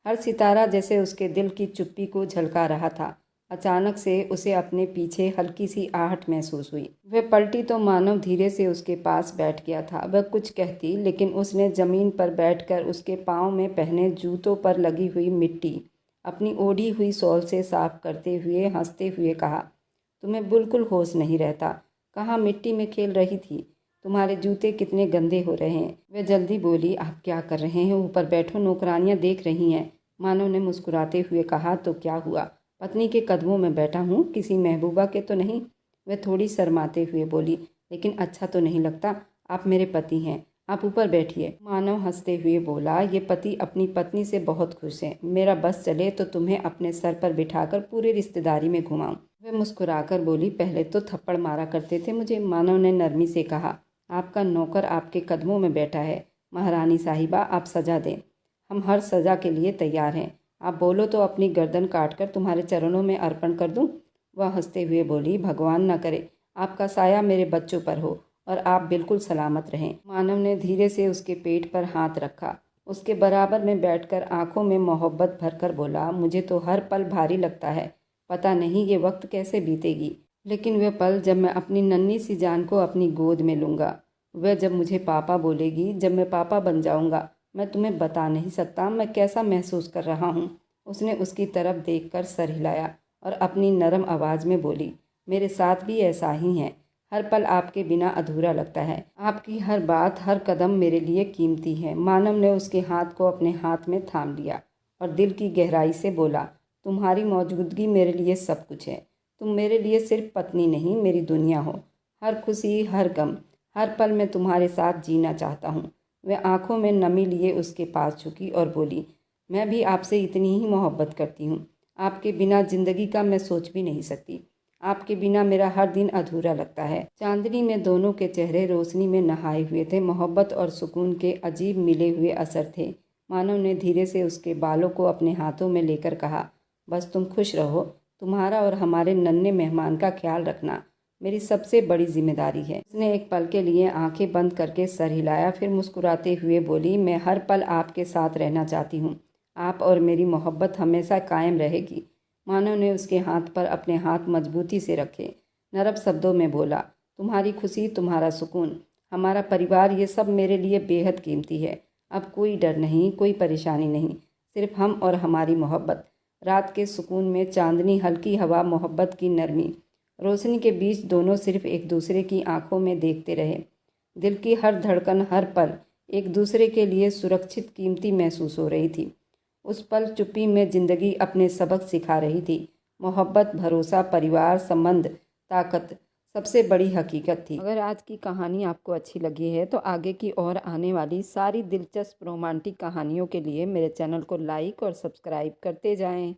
हर सितारा जैसे उसके दिल की चुप्पी को झलका रहा था। अचानक से उसे अपने पीछे हल्की सी आहट महसूस हुई। वह पलटी तो मानव धीरे से उसके पास बैठ गया था। वह कुछ कहती, लेकिन उसने जमीन पर बैठकर उसके पाँव में पहने जूतों पर लगी हुई मिट्टी अपनी ओढ़ी हुई शॉल से साफ करते हुए हंसते हुए कहा, तुम्हें बिल्कुल होश नहीं रहता। कहाँ मिट्टी में खेल रही थी? तुम्हारे जूते कितने गंदे हो रहे हैं। वह जल्दी बोली, आप क्या कर रहे हैं? ऊपर बैठो, नौकरानियां देख रही हैं। मानव ने मुस्कुराते हुए कहा, तो क्या हुआ? पत्नी के कदमों में बैठा हूँ, किसी महबूबा के तो नहीं। वह थोड़ी शर्माते हुए बोली, लेकिन अच्छा तो नहीं लगता। आप मेरे पति हैं, आप ऊपर बैठिए। मानव हंसते हुए बोला, ये पति अपनी पत्नी से बहुत खुश है। मेरा बस चले तो तुम्हें अपने सर पर बिठाकर पूरी रिश्तेदारी में घुमाऊं। वह मुस्कुराकर बोली, पहले तो थप्पड़ मारा करते थे मुझे। मानव ने नरमी से कहा, आपका नौकर आपके कदमों में बैठा है। महारानी साहिबा, आप सजा दें, हम हर सजा के लिए तैयार हैं। आप बोलो तो अपनी गर्दन काटकर तुम्हारे चरणों में अर्पण कर दूं। वह हंसते हुए बोली, भगवान न करे आपका साया मेरे बच्चों पर हो और आप बिल्कुल सलामत रहें। मानव ने धीरे से उसके पेट पर हाथ रखा। उसके बराबर में बैठकर आंखों में मोहब्बत भरकर बोला, मुझे तो हर पल भारी लगता है। पता नहीं ये वक्त कैसे बीतेगी, लेकिन वह पल जब मैं अपनी नन्ही सी जान को अपनी गोद में लूँगा, वह जब मुझे पापा बोलेगी, जब मैं पापा बन जाऊँगा, मैं तुम्हें बता नहीं सकता मैं कैसा महसूस कर रहा हूँ। उसने उसकी तरफ देखकर सर हिलाया और अपनी नरम आवाज़ में बोली, मेरे साथ भी ऐसा ही है। हर पल आपके बिना अधूरा लगता है। आपकी हर बात, हर कदम मेरे लिए कीमती है। मानव ने उसके हाथ को अपने हाथ में थाम लिया और दिल की गहराई से बोला, तुम्हारी मौजूदगी मेरे लिए सब कुछ है। तुम मेरे लिए सिर्फ पत्नी नहीं, मेरी दुनिया हो। हर खुशी, हर गम, हर पल मैं तुम्हारे साथ जीना चाहता हूँ। वह आंखों में नमी लिए उसके पास झुकी और बोली, मैं भी आपसे इतनी ही मोहब्बत करती हूँ। आपके बिना जिंदगी का मैं सोच भी नहीं सकती। आपके बिना मेरा हर दिन अधूरा लगता है। चांदनी में दोनों के चेहरे रोशनी में नहाए हुए थे। मोहब्बत और सुकून के अजीब मिले हुए असर थे। मानव ने धीरे से उसके बालों को अपने हाथों में लेकर कहा, बस तुम खुश रहो। तुम्हारा और हमारे नन्हे मेहमान का ख्याल रखना मेरी सबसे बड़ी जिम्मेदारी है। उसने एक पल के लिए आंखें बंद करके सर हिलाया, फिर मुस्कुराते हुए बोली, मैं हर पल आपके साथ रहना चाहती हूँ। आप और मेरी मोहब्बत हमेशा कायम रहेगी। मानव ने उसके हाथ पर अपने हाथ मजबूती से रखे, नरम शब्दों में बोला, तुम्हारी खुशी, तुम्हारा सुकून, हमारा परिवार, ये सब मेरे लिए बेहद कीमती है। अब कोई डर नहीं, कोई परेशानी नहीं, सिर्फ हम और हमारी मोहब्बत। रात के सुकून में चांदनी, हल्की हवा, मोहब्बत की नरमी, रोशनी के बीच दोनों सिर्फ एक दूसरे की आंखों में देखते रहे। दिल की हर धड़कन, हर पल एक दूसरे के लिए सुरक्षित, कीमती महसूस हो रही थी। उस पल चुप्पी में जिंदगी अपने सबक सिखा रही थी। मोहब्बत, भरोसा, परिवार, संबंध, ताकत, सबसे बड़ी हकीकत थी। अगर आज की कहानी आपको अच्छी लगी है तो आगे की और आने वाली सारी दिलचस्प रोमांटिक कहानियों के लिए मेरे चैनल को लाइक और सब्सक्राइब करते जाएं।